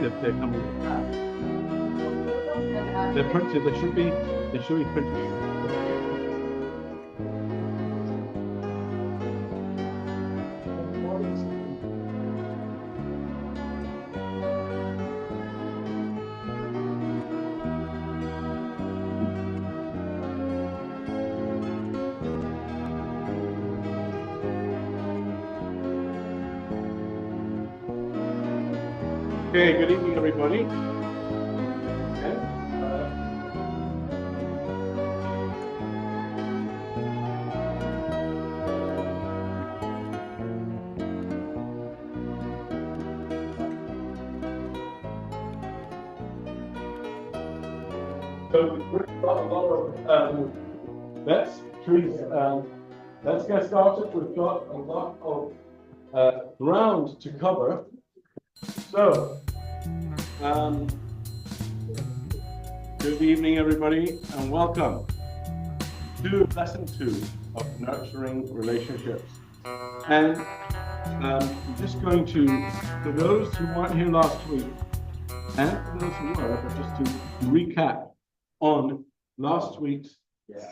if they're coming back. They're printed. They should be printed. Okay, good evening, everybody. So we've got a lot of let's get started. We've got a lot of ground to cover. So, good evening, everybody, and welcome to lesson 2 of nurturing relationships. And I'm just going to, for those who weren't here last week, and for those who were, but just to recap on last week's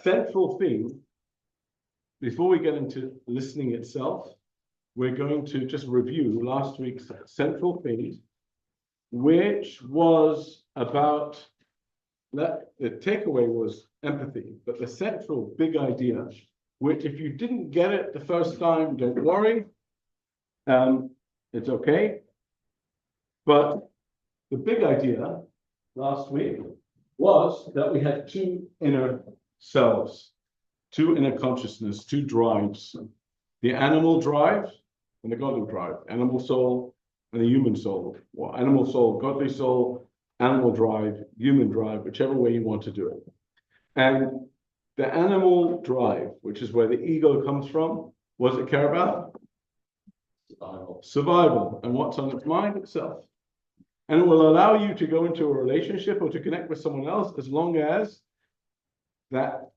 central theme, before we get into listening itself, we're going to just review last week's central theme, which was about, the takeaway was empathy, but the central big idea, which if you didn't get it the first time, don't worry, it's okay. But the big idea last week was that we had two inner selves, two inner consciousness, two drives, the animal drive and the godly drive, animal soul and the human soul, or animal soul, godly soul, animal drive, human drive, whichever way you want to do it. And the animal drive, which is where the ego comes from, what does it care about? Survival. Survival. And what's on its mind? Itself. And it will allow you to go into a relationship or to connect with someone else as long as that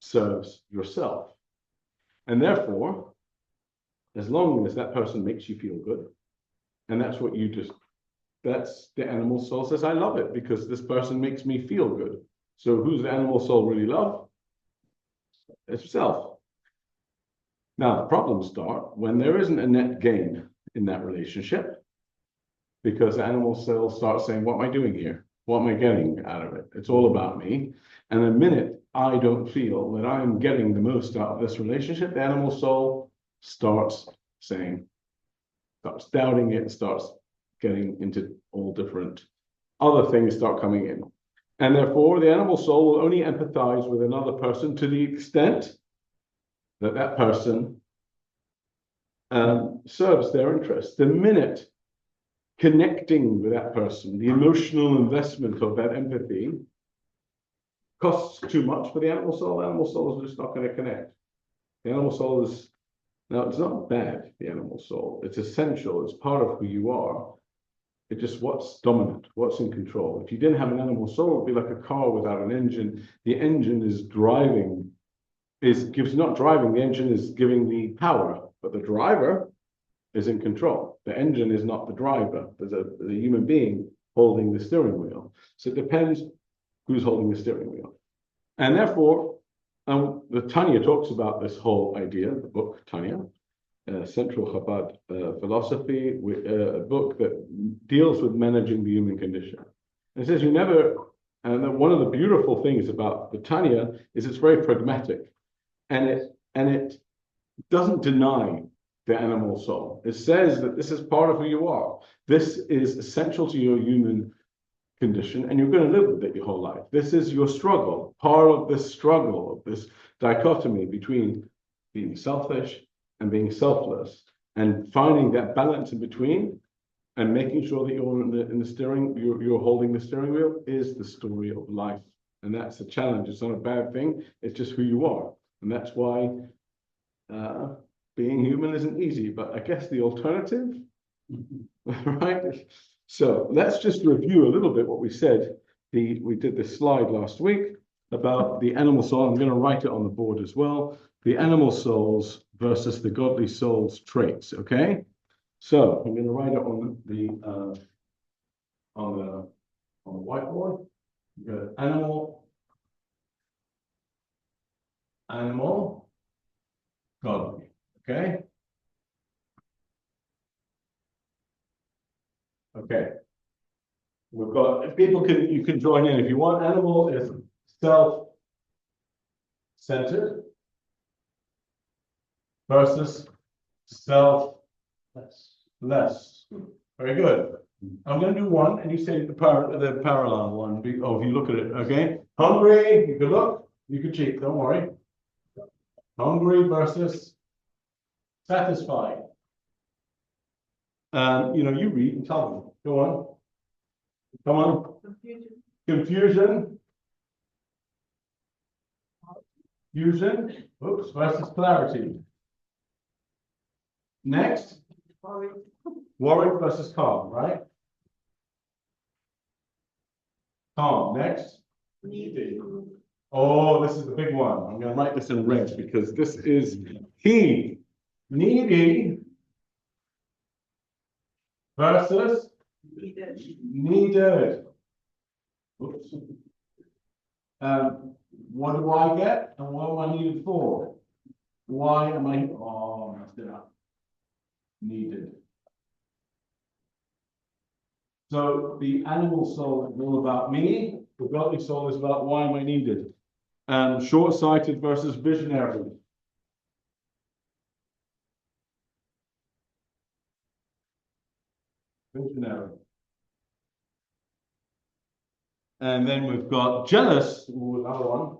serves yourself. And therefore, as long as that person makes you feel good, and that's what you just, that's the animal soul says, I love it because this person makes me feel good. So who's the animal soul really love? It's self. Now, the problems start when there isn't a net gain in that relationship, because the animal soul starts saying, what am I doing here? What am I getting out of it? It's all about me. And the minute I don't feel that I'm getting the most out of this relationship, the animal soul starts saying, starts doubting it, starts getting into all different other things start coming in. And therefore, the animal soul will only empathize with another person to the extent that that person serves their interests. The minute connecting with that person, the emotional investment of that empathy costs too much for the animal soul is just not going to connect. The animal soul is, now it's not bad, the animal soul, it's essential, it's part of who you are. It's just what's dominant, what's in control. If you didn't have an animal soul, it'd be like a car without an engine. The engine is driving, not driving, the engine is giving the power, but the driver is in control. The engine is not the driver. There's a human being holding the steering wheel. So it depends who's holding the steering wheel. And therefore, the Tanya talks about this whole idea, the book Tanya, Central Chabad Philosophy, a book that deals with managing the human condition. And it says and one of the beautiful things about the Tanya is it's very pragmatic, and it doesn't deny the animal soul. It says that this is part of who you are. This is essential to your human condition, and you're going to live with it your whole life. This is your struggle, part of this struggle, of this dichotomy between being selfish and being selfless, and finding that balance in between, and making sure that you're in the steering, you're holding the steering wheel, is the story of life. And that's the challenge. It's not a bad thing. It's just who you are, and that's why being human isn't easy. But I guess the alternative, right? So let's just review a little bit what we said. We did this slide last week about the animal soul. I'm going to write it on the board as well. The animal souls versus the godly souls traits, okay? So I'm going to write it on the whiteboard. We've got animal, godly. Okay. Okay. We've got, if you can join in if you want. Animal is self-centered versus selfless. Very good. I'm going to do one, and you say the parallel one. If you look at it, okay. Hungry. You can look. You can cheat. Don't worry. Hungry versus satisfied. You read and tell them. Go on. Come on. Confusion. Fusion. Oops. Versus clarity. Next. Worried versus calm, right? Calm. Next. Needy. Oh, this is the big one. I'm going to write this in red because this is key. Needy versus needed. Oops. What do I get and what am I needed for? Why am I? Oh, I messed it up. Needed. So the animal soul is all about me. The godly soul is about why am I needed. Short-sighted versus visionary. Visionary. And then we've got jealous. Ooh, another one.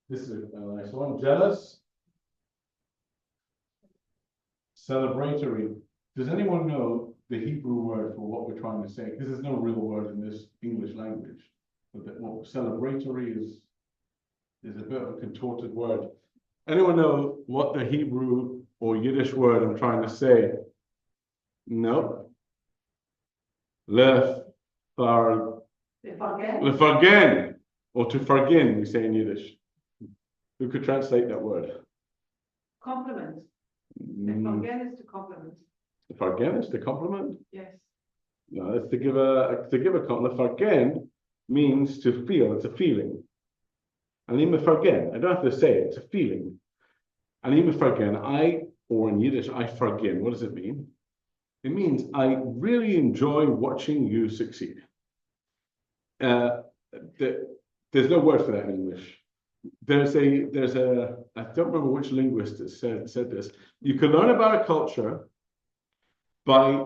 This is a nice one. Jealous. Celebratory. Does anyone know the Hebrew word for what we're trying to say? Because there's no real word in this English language. But what celebratory is a bit of a contorted word. Anyone know what the Hebrew or Yiddish word I'm trying to say? No. Lefargen, or to fargin, we say in Yiddish. Who could translate that word? Compliment. Lefargen is to compliment. Lefargen is to compliment? Yes. No, it's to give a compliment. Lefargen means to feel. It's a feeling. Ani mefargen. I don't have to say it. It's a feeling. Ani mefargen. Or in Yiddish, I fargin. What does it mean? It means I really enjoy watching you succeed. There's no word for that in English. There's a I don't remember which linguist said this. You can learn about a culture by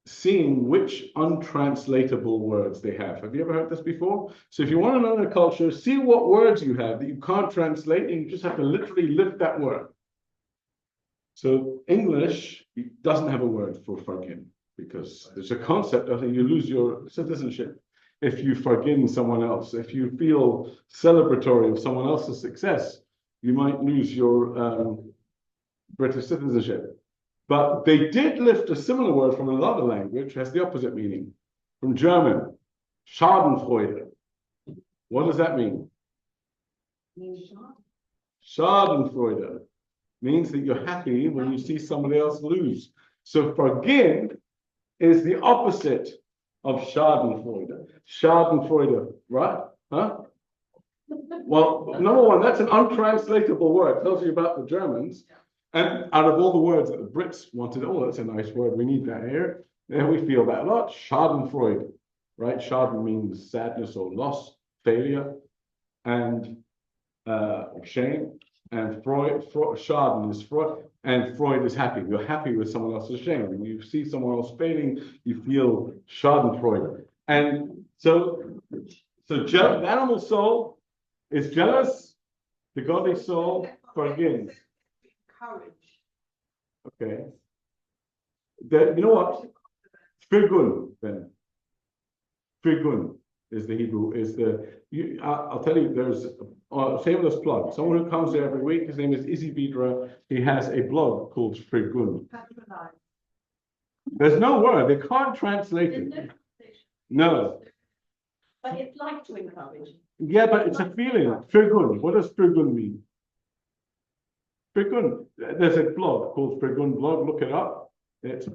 seeing which untranslatable words they have. Have you ever heard this before? So if you want to learn a culture, see what words you have that you can't translate, and you just have to literally lift that word. So English doesn't have a word for forgive because there's a concept of you lose your citizenship if you forgive someone else. If you feel celebratory of someone else's success, you might lose your British citizenship. But they did lift a similar word from another language, has the opposite meaning. From German, Schadenfreude. What does that mean? Schadenfreude means that you're happy when you see somebody else lose. So forgive is the opposite of Schadenfreude. Schadenfreude, right? Huh? Well, number one, that's an untranslatable word. It tells you about the Germans. And out of all the words that the Brits wanted, oh, that's a nice word. We need that here. And we feel that a lot. Schadenfreude, right? Schaden means sadness or loss, failure, and shame. And Schaden is Freud, and Freud is happy. You're happy with someone else's shame. When you see someone else failing, you feel Schadenfreude. And so the animal soul is jealous. The godly soul forgives. Courage. Okay. You know what? Firgun, then. Firgun is the Hebrew, I'll tell you, there's a shameless plug. Someone who comes there every week, his name is Izzy Vidra. He has a blog called Firgun. There's no word, they can't translate it. No. But it's like to encourage. Yeah, but it's a feeling. Firgun. What does Firgun mean? Firgun. There's a blog called Firgun blog. Look it up. It's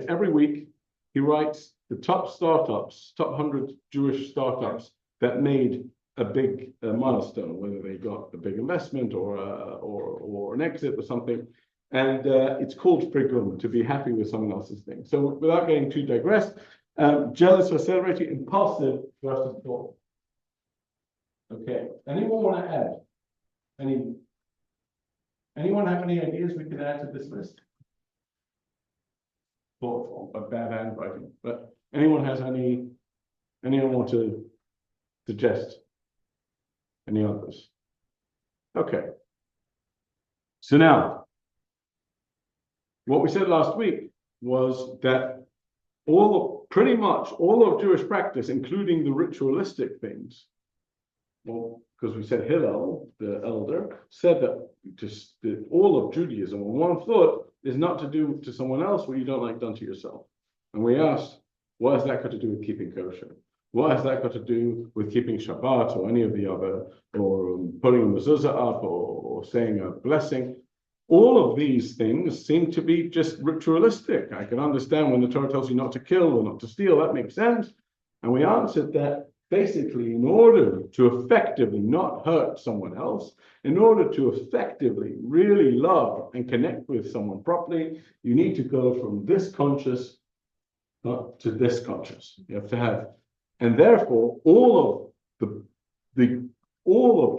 every week. He writes the top startups, top 100 Jewish startups that made a big milestone, whether they got a big investment or an exit or something. And it's called frigum, to be happy with someone else's thing. So without getting too digressed, jealous or celebrating, impulsive, versus thought. Okay, anyone want to add? Anyone have any ideas we can add to this list? Thoughtful, but bad handwriting. But anyone want to suggest any others? Okay. So now, what we said last week was that pretty much all of Jewish practice, including the ritualistic things, well, because we said Hillel, the elder, said that all of Judaism on one foot is not to do to someone else what you don't like done to yourself. And we asked, what has that got to do with keeping kosher? What has that got to do with keeping Shabbat or any of the other, or putting a mezuzah up or saying a blessing? All of these things seem to be just ritualistic. I can understand when the Torah tells you not to kill or not to steal, that makes sense. And we answered that basically, in order to effectively not hurt someone else, in order to effectively really love and connect with someone properly, you need to go from this conscious to this conscious. You have to have, and therefore, all of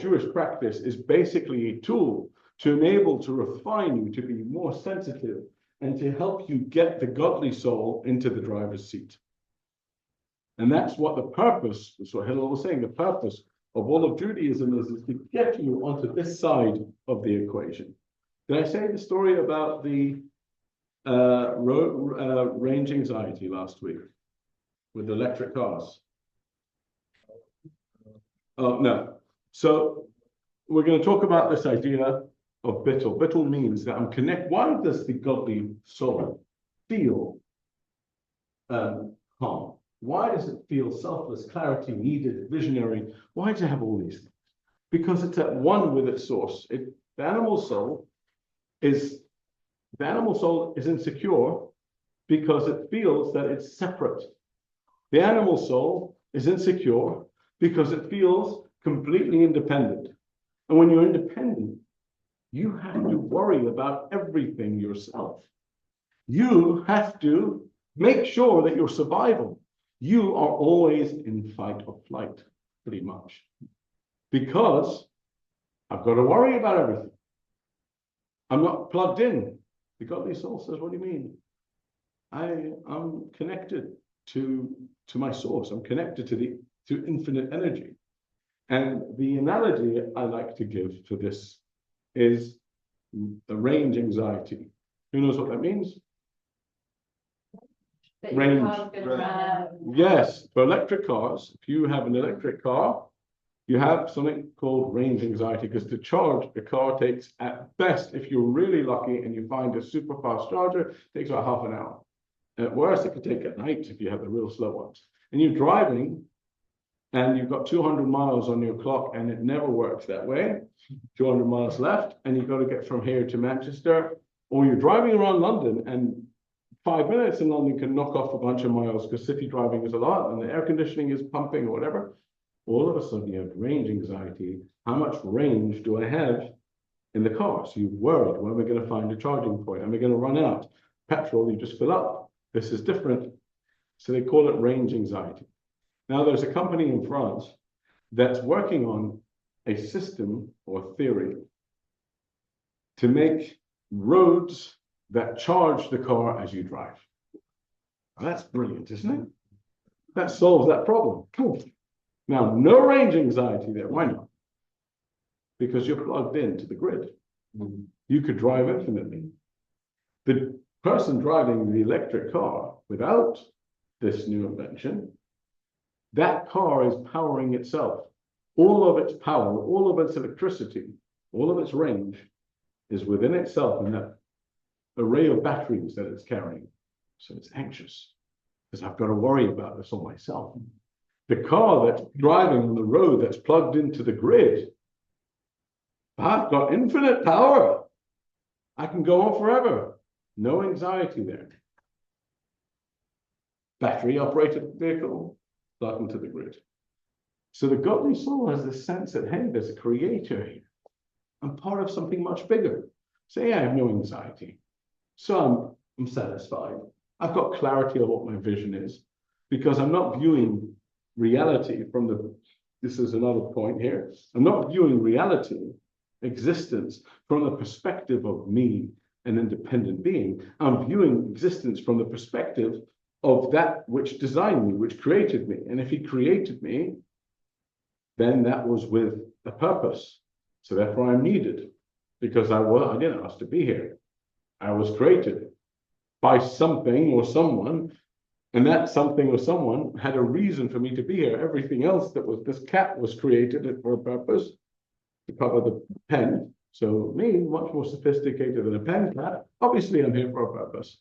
Jewish practice is basically a tool to enable to refine you to be more sensitive and to help you get the godly soul into the driver's seat. And that's what the purpose, that's what Hillel was saying, the purpose of all of Judaism is to get you onto this side of the equation. Did I say the story about the range anxiety last week with electric cars? Oh, no. So we're going to talk about this idea of bittul. Bittul means that I'm connected. Why does the godly soul feel calm? Why does it feel selfless, clarity, needed, visionary? Why does it have all these things? Because it's at one with its source. The animal soul is insecure because it feels that it's separate. The animal soul is insecure because it feels completely independent. And when you're independent, you have to worry about everything yourself. You have to make sure that your survival. You are always in fight or flight, pretty much, because I've got to worry about everything. I'm not plugged in. The godly soul says, what do you mean? I'm connected to my source. I'm connected to infinite energy. And the analogy I like to give for this is the range anxiety. Who knows what that means? Range. Yes, for electric cars, if you have an electric car, you have something called range anxiety, because to charge a car takes, at best, if you're really lucky and you find a super fast charger, it takes about half an hour. At worst, it could take at night if you have the real slow ones. And you're driving and you've got 200 miles on your clock and it never works that way. 200 miles left and you've got to get from here to Manchester, or you're driving around London and 5 minutes in London can knock off a bunch of miles because city driving is a lot and the air conditioning is pumping or whatever. All of a sudden you have range anxiety. How much range do I have in the car? So you're worried, when am I going to find a charging point? Am I going to run out? Petrol, you just fill up. This is different. So they call it range anxiety. Now there's a company in France that's working on a system or theory to make roads that charge the car as you drive. Well, that's brilliant, isn't it? That solves that problem. Cool. Now, no range anxiety there. Why not? Because you're plugged into the grid. You could drive infinitely. The person driving the electric car without this new invention, that car is powering itself. All of its power, all of its electricity, all of its range is within itself in that array of batteries that it's carrying. So it's anxious because I've got to worry about this all myself. The car that's driving on the road that's plugged into the grid, I've got infinite power. I can go on forever. No anxiety there. battery operated vehicle, plug into the grid. So the godly soul has this sense that, hey, there's a creator here. I'm part of something much bigger. So yeah, I have no anxiety. So I'm satisfied. I've got clarity of what my vision is because I'm not viewing reality from this is another point here. I'm not viewing reality, existence, from the perspective of me, an independent being. I'm viewing existence from the perspective of that which designed me, which created me. And if he created me, then that was with a purpose. So therefore I'm needed because I didn't ask to be here. I was created by something or someone, and that something or someone had a reason for me to be here. Everything else this cat was created for a purpose to cover the pen. So me, much more sophisticated than a pen cat. Obviously, I'm here for a purpose.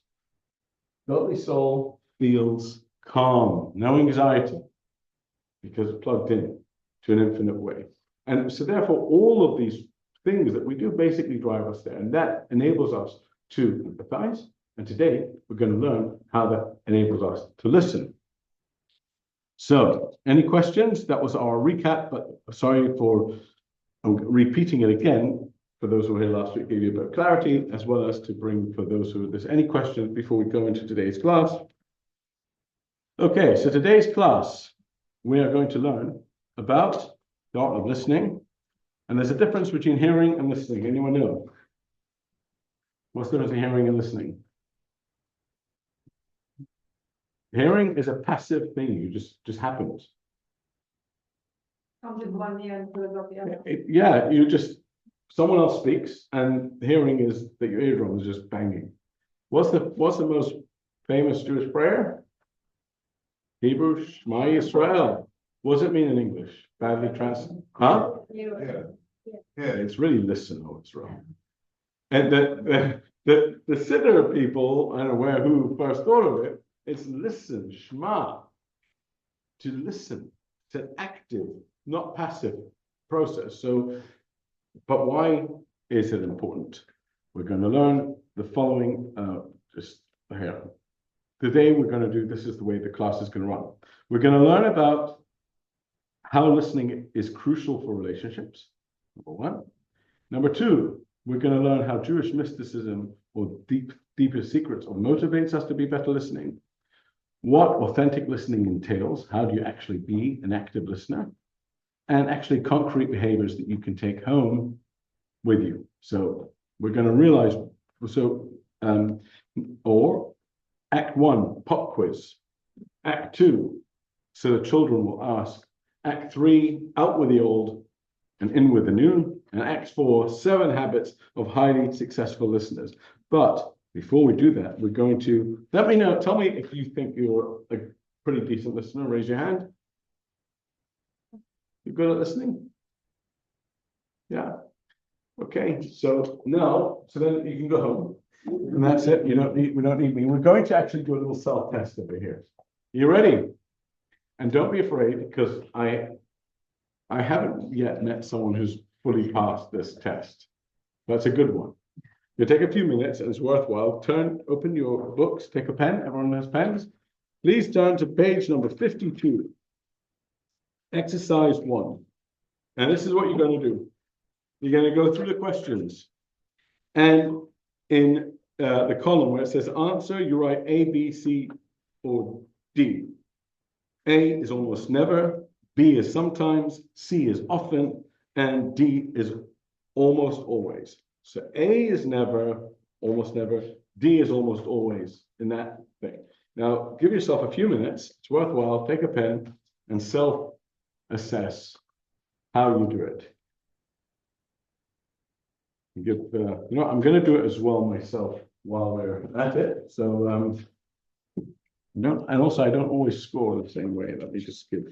Godly soul feels calm, no anxiety, because it's plugged in to an infinite way. And so therefore, all of these things that we do basically drive us there. And that enables us to empathize. And today, we're going to learn how that enables us to listen. So, any questions? That was our recap, but sorry for repeating it again. For those who were here last week, gave you a bit of clarity, as well as to bring for those who there's any questions before we go into today's class. Okay, so today's class, we are going to learn about the art of listening. And there's a difference between hearing and listening. Anyone know? What's the difference between hearing and listening? Hearing is a passive thing. You just happens. Comes in one ear and goes out the other. Yeah, someone else speaks, and hearing is that your eardrum is just banging. What's the most famous Jewish prayer? Hebrew Shema Yisrael. What does it mean in English? Badly translated. Huh? Yeah. It's really listen, oh, it's wrong. And the Siddur people, I don't know who first thought of it, it's listen, Shema. To listen. It's an active, not passive process. So, but why is it important? We're going to learn the following, just here. Today we're going to do, this is the way the class is going to run. We're going to learn about how listening is crucial for relationships, number one. Number two, we're going to learn how Jewish mysticism or deeper secrets or motivates us to be better listening. What authentic listening entails, how do you actually be an active listener? And actually concrete behaviors that you can take home with you. So we're going to realize, or Act 1, pop quiz. Act 2, so the children will ask. Act 3, out with the old and in with the new. And Act 4, 7 habits of highly successful listeners. But before we do that, we're going to, tell me if you think you're a pretty decent listener, raise your hand. You're good at listening? Yeah. Okay, so then you can go home. And that's it. We don't need me. We're going to actually do a little self-test over here. You ready? And don't be afraid, because I haven't yet met someone who's fully passed this test. That's a good one. You take a few minutes, and it's worthwhile. Open your books, take a pen. Everyone has pens. Please turn to page number 52. Exercise 1. And this is what you're going to do. You're going to go through the questions. And in the column where it says answer, you write A, B, C, or D. A is almost never, B is sometimes, C is often, and D is almost always. So A is never, almost never, D is almost always in that thing. Now, give yourself a few minutes. It's worthwhile. Take a pen and self-assess how you do it. I'm going to do it as well myself while we're at it. So, and also I don't always score the same way. Let me just give.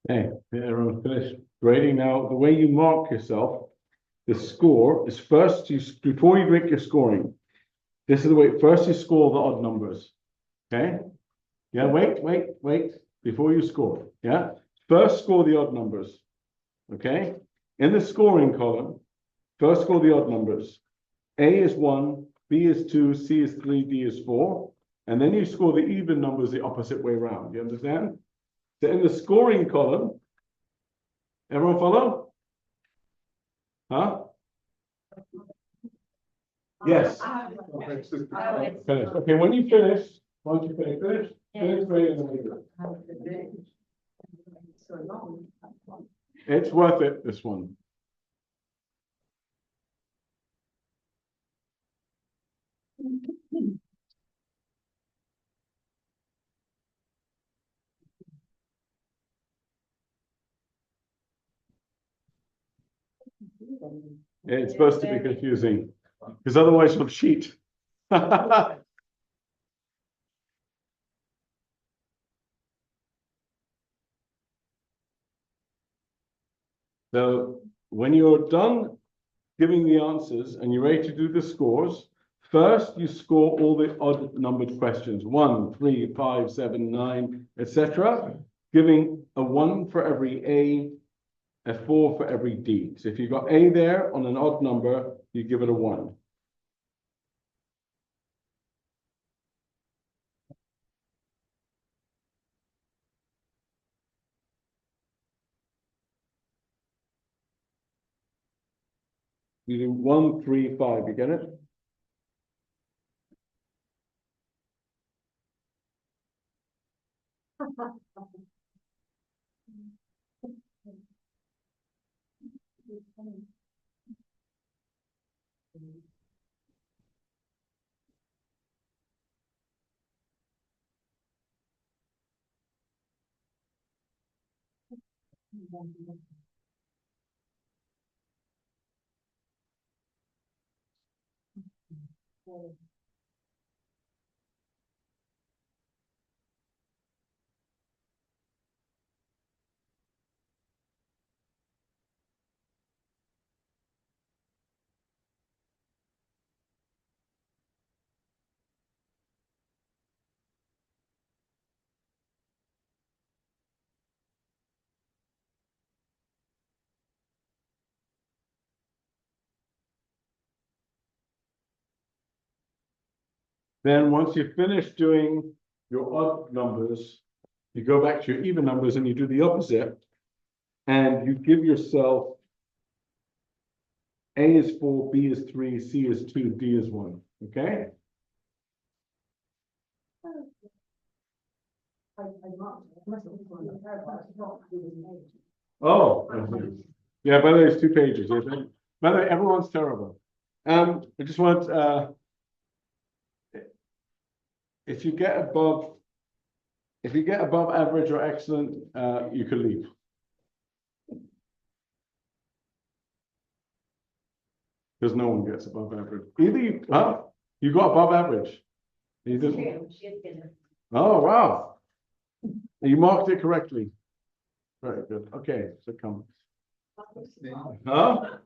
Hey, everyone finished grading now. The way you mark yourself, the score is first before you make your scoring. This is the way, first you score the odd numbers. Okay? Yeah, wait, before you score. Yeah? First score the odd numbers. Okay? In the scoring column, first score the odd numbers. A is 1, B is 2, C is 3, D is 4. And then you score the even numbers the opposite way around. You understand? So in the scoring column, everyone follow? Huh? Yes. Finish. Okay, when you finish, once you finish, right in the middle. It's worth it, this one. It's supposed to be confusing, because otherwise you'll cheat. So when you're done giving the answers and you're ready to do the scores, first you score all the odd numbered questions, 1, 3, 5, 7, 9, etc., giving a 1 for every A 4 for every D. So if you've got A there on an odd number, you give it a 1. You do 1, 3, 5, you get it? Then once you finish doing your odd numbers, you go back to your even numbers and you do the opposite. And you give yourself A is 4, B is 3, C is 2, D is 1. Okay? Oh, yeah, by the way, it's 2 pages. I think. By the way, everyone's terrible. I just want if you get above average or excellent, you can leave. Because no one gets above average. Either you got above average. You didn't. Oh wow. You marked it correctly. Very good. Okay, so come. Huh?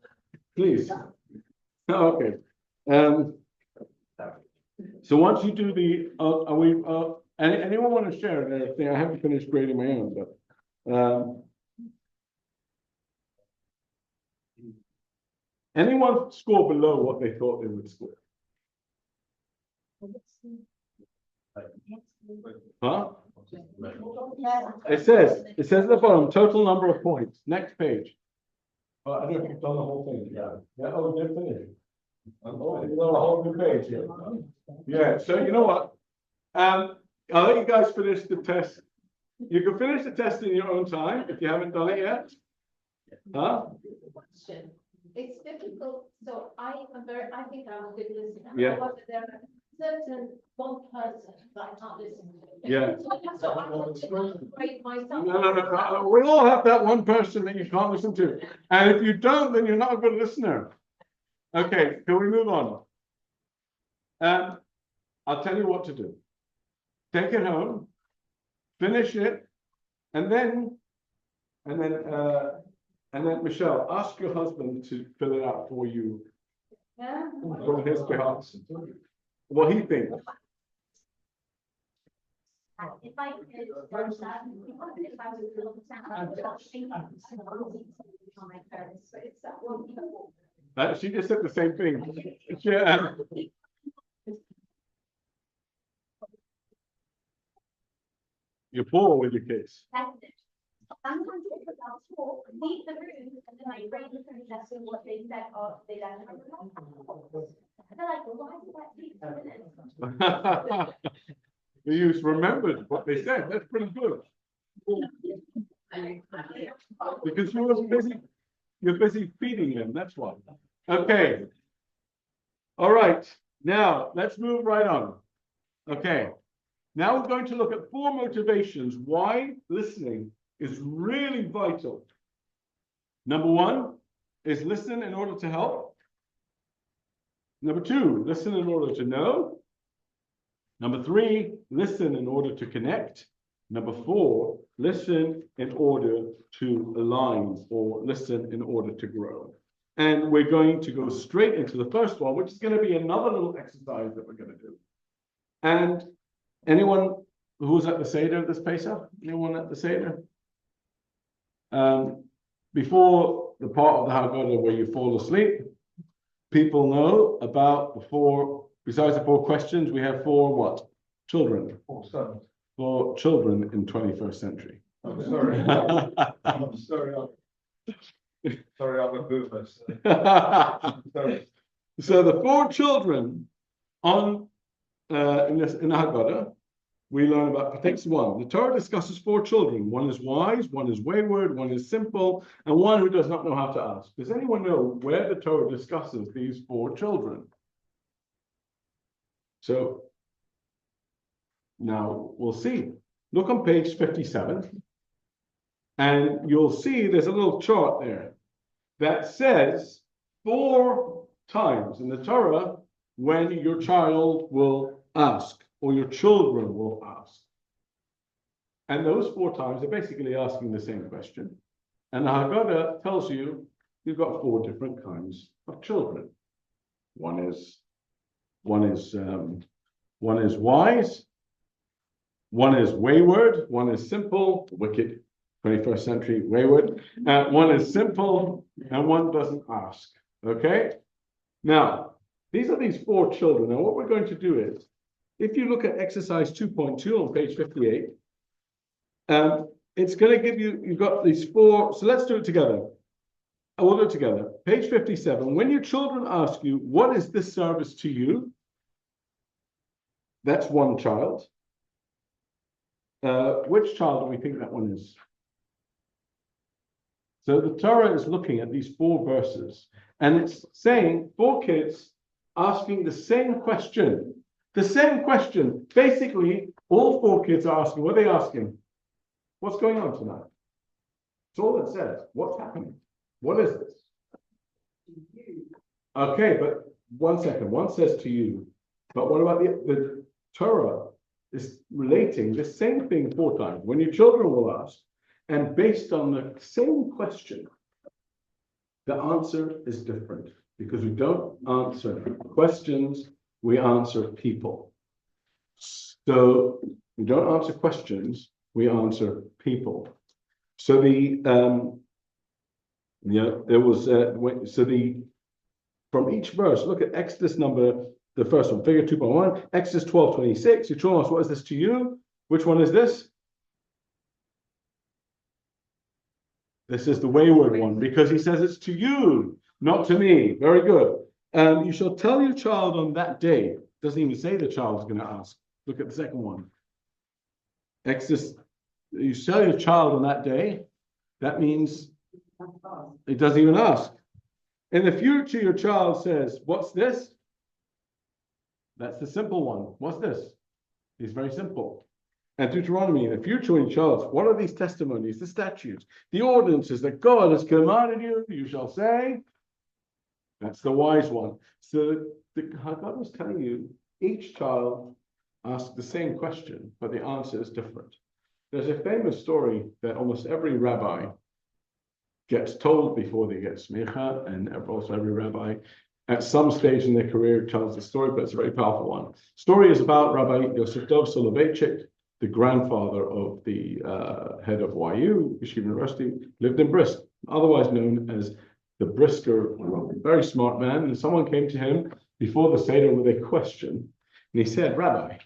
Please. Okay. So once you do the, are we, anyone want to share their thing? I haven't finished grading my own, but, anyone score below what they thought they would score? Huh? It says at the bottom, total number of points. Next page. I don't know if you've done the whole thing. Yeah. Oh, you did finish. Oh, you got a whole new page here. Yeah. So you know what? I'll let you guys finish the test. You can finish the test in your own time if you haven't done it yet. Huh? It's difficult, so I think I'm a good listener. Yeah. However, there are certain one person that I can't listen to. Yeah. So I want to grade myself. No. We all have that one person that you can't listen to. And if you don't, then you're not a good listener. Okay, can we move on? I'll tell you what to do. Take it home, finish it, and then And then Michelle, ask your husband to fill it out for you Yeah. on his behalf. What he thinks. If I could, if I was a little town, I would think on my parents, but it's that one. She just said the same thing. Yeah. You're poor with your kids. Sometimes I'll talk, leave the room, and then I bring the princess and what they said, or they left. They're like, well, why did that take 2 minutes? You remembered what they said. That's pretty good. Because you're busy feeding them, that's why. Okay. All right, now let's move right on. Okay, now we're going to look at 4 motivations why listening is really vital. Number 1 is listen in order to help. Number 2, listen in order to know. Number 3, listen in order to connect. Number 4, listen in order to align, or listen in order to grow. And we're going to go straight into the first one, which is going to be another little exercise that we're going to do. And anyone who was at the Seder this Pesach? Anyone at the Seder? Before the part of the Haggadah where you fall asleep, people know about the 4, besides the 4 questions, we have 4 what? Children. 4 sons. 4 children in 21st century. I'm sorry. I'm sorry. Sorry, I'm a boomer. Sorry. So the 4 children on in the Haggadah, we learn about takes 1. The Torah discusses 4 children. 1 is wise, 1 is wayward, 1 is simple, and 1 who does not know how to ask. Does anyone know where the Torah discusses these 4 children? So now we'll see. Look on page 57, and you'll see there's a little chart there that says 4 times in the Torah when your child will ask, or your children will ask. And those 4 times, they're basically asking the same question. And the Haggadah tells you you've got 4 different kinds of children. One is wise, 1 is wayward, 1 is simple, wicked, 21st century wayward. 1 is simple, and 1 doesn't ask. Okay? Now, these are these 4 children. Now, what we're going to do is, if you look at exercise 2.2 on page 58, it's going to give you, you've got these 4, so let's do it together. We'll do it together. Page 57, when your children ask you, what is this service to you? That's 1 child. Which child do we think that one is? So the Torah is looking at these 4 verses, and it's saying 4 kids asking the same question. The same question. Basically, all 4 kids are asking, what are they asking? What's going on tonight? That's all it says. What's happening? What is this? Okay, but 1 second. 1 says to you. But what about the Torah is relating the same thing 4 times. When your children will ask, and based on the same question, the answer is different, because we don't answer questions, we answer people. So we don't answer questions, we answer people. So from each verse, look at Exodus number, the first one, figure 2.1, Exodus 12:26. You told us, what is this to you? Which one is this? This is the wayward one, because he says it's to you, not to me. Very good. You shall tell your child on that day. Doesn't even say the child's going to ask. Look at the second one. Exodus, you tell your child on that day. That means it doesn't even ask. In the future, your child says, what's this? That's the simple one. What's this? It's very simple. And Deuteronomy, in the future, when your child, what are these testimonies, the statutes, the ordinances that God has commanded you? You shall say, that's the wise one. So God was telling you, each child asks the same question, but the answer is different. There's a famous story that almost every rabbi gets told before they get smicha, and also every rabbi at some stage in their career tells the story, but it's a very powerful one. Story is about Rabbi Yosef Dov Soloveitchik, the grandfather of the head of YU, Yeshiva University, lived in Brisk, otherwise known as the Brisker, very smart man. And someone came to him before the Seder with a question, and he said, Rabbi,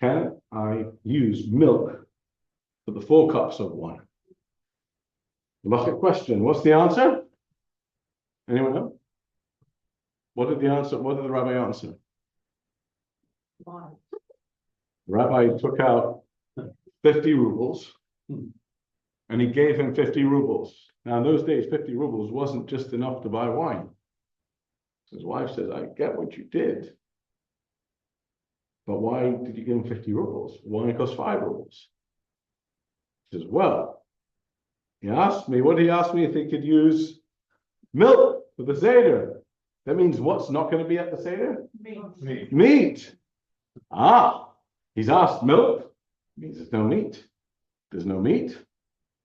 can I use milk for the 4 cups of wine? Halachic question. What's the answer? Anyone know? What did the rabbi answer? Why? The rabbi took out 50 rubles and he gave him 50 rubles. Now, in those days, 50 rubles wasn't just enough to buy wine. His wife says, I get what you did. But why did you give him 50 rubles? Wine costs 5 rubles. He says, well, he asked me, what did he ask me if he could use milk for the Seder? That means what's not going to be at the Seder? Me. Meat. Ah, he's asked milk. Means there's no meat. There's no meat.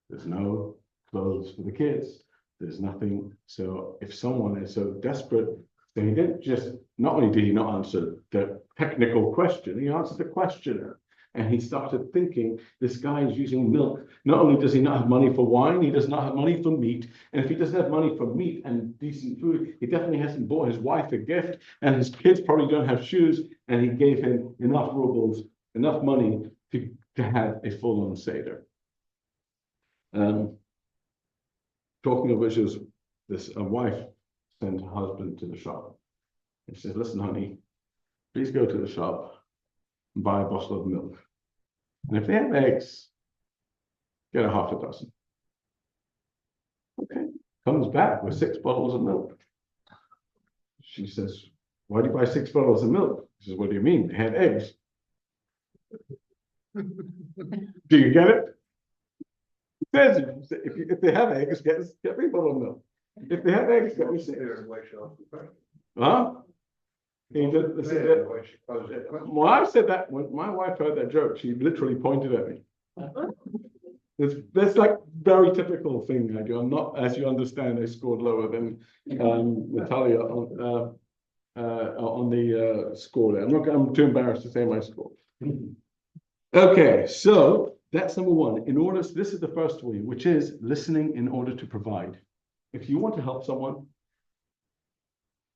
There's no clothes for the kids. There's nothing. So if someone is so desperate, then he didn't just, not only did he not answer the technical question, he answered the questioner. And he started thinking, this guy is using milk. Not only does he not have money for wine, he does not have money for meat. And if he doesn't have money for meat and decent food, he definitely hasn't bought his wife a gift. And his kids probably don't have shoes. And he gave him enough rubles, enough money to have a full-on Seder. Talking of which, is a wife sent her husband to the shop. And she says, listen, honey, please go to the shop and buy a bottle of milk. And if they have eggs, get a half a dozen. Okay, comes back with 6 bottles of milk. She says, why do you buy 6 bottles of milk? He says, what do you mean? They had eggs. Do you get it? He says, if they have eggs, get 3 bottles of milk. If they have eggs, get me 6. Huh? He did, when I said that, when my wife heard that joke, she literally pointed at me. That's like very typical thing I do. I'm not, as you understand, I scored lower than Natalia on the score there. I'm too embarrassed to say my score. Okay, so that's number 1. This is the first way, which is listening in order to provide. If you want to help someone,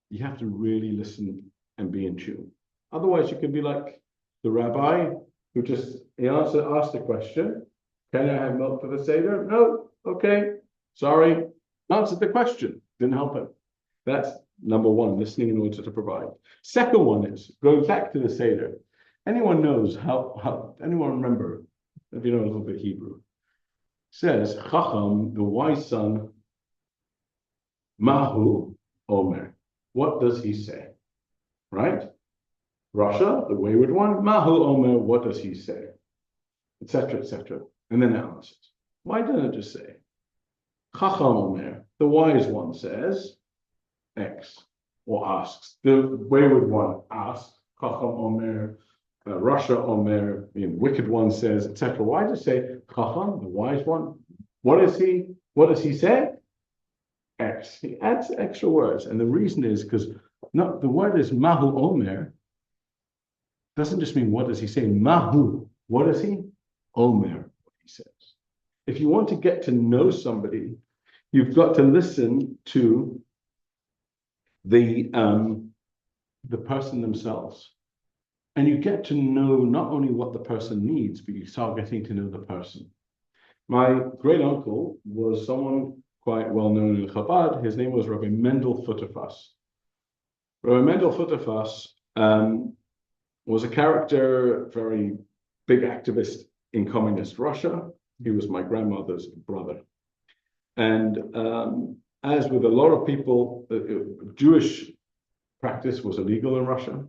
you have to really listen and be in tune. Otherwise, you can be like the rabbi who just asked the question, can I have milk for the Seder? No, okay, sorry, answered the question, didn't help him. That's number 1, listening in order to provide. Second one is, going back to the Seder. Anyone knows anyone remember, if you know a little bit Hebrew, says, Chacham, the wise son, Mahu Omer. What does he say? Right? Rasha, the wayward one, Mahu Omer, what does he say? Etc., etc. And then it answers. Why didn't it just say? Chacham Omer, the wise one says X, or asks. The wayward one asks, Chacham Omer, Rasha Omer, the wicked one says, etc. Why does it say Chacham, the wise one? What does he say? X. He adds extra words. And the reason is because the word is Mahu Omer. Doesn't just mean what does he say? Mahu. What is he? Omer, what he says. If you want to get to know somebody, you've got to listen to the person themselves. And you get to know not only what the person needs, but you start getting to know the person. My great uncle was someone quite well known in Chabad. His name was Rabbi Mendel Futterfass. Rabbi Mendel Futterfass was a character, very big activist in communist Russia. He was my grandmother's brother. And as with a lot of people, Jewish practice was illegal in Russia.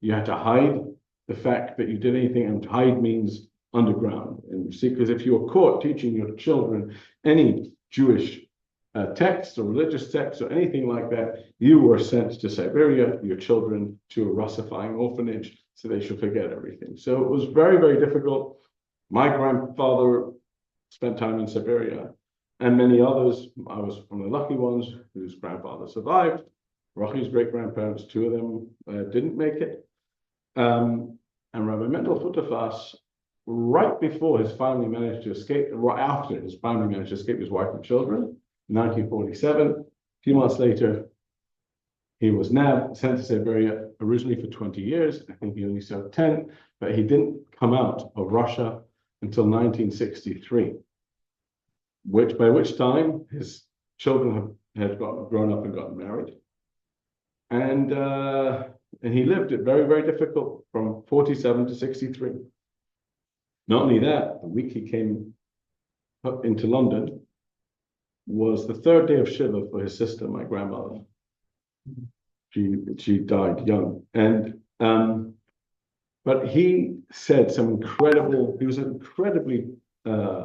You had to hide the fact that you did anything, and hide means underground. And see, because if you were caught teaching your children any Jewish text or religious text or anything like that, you were sent to Siberia, your children to a Russifying orphanage, so they should forget everything. So it was very, very difficult. My grandfather spent time in Siberia, and many others. I was one of the lucky ones whose grandfather survived. Rochi's great-grandparents, two of them didn't make it. And Rabbi Mendel Futerfas, right before his family managed to escape, right after his family managed to escape his wife and children, 1947, a few months later, he was nabbed, sent to Siberia originally for 20 years. I think he only served 10, but he didn't come out of Russia until 1963, by which time his children had grown up and gotten married. And he lived it very, very difficult from 47 to 63. Not only that, the week he came up into London was the third day of Shiva for his sister, my grandmother. She died young. And but he said he was an incredibly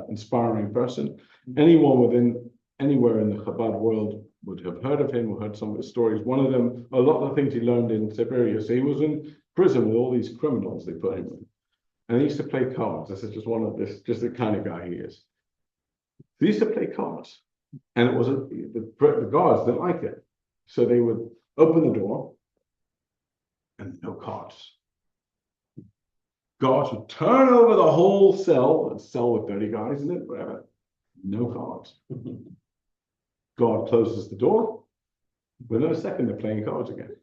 inspiring person. Anyone anywhere in the Chabad world would have heard of him or heard some of his stories. One of them, a lot of the things he learned in Siberia. So he was in prison with all these criminals they put him in. And he used to play cards. This is just the kind of guy he is. He used to play cards. And it was the guards didn't like it. So they would open the door and no cards. Guards would turn over the whole cell with 30 guys in it, whatever. No cards. God closes the door. Within a second, they're playing cards again.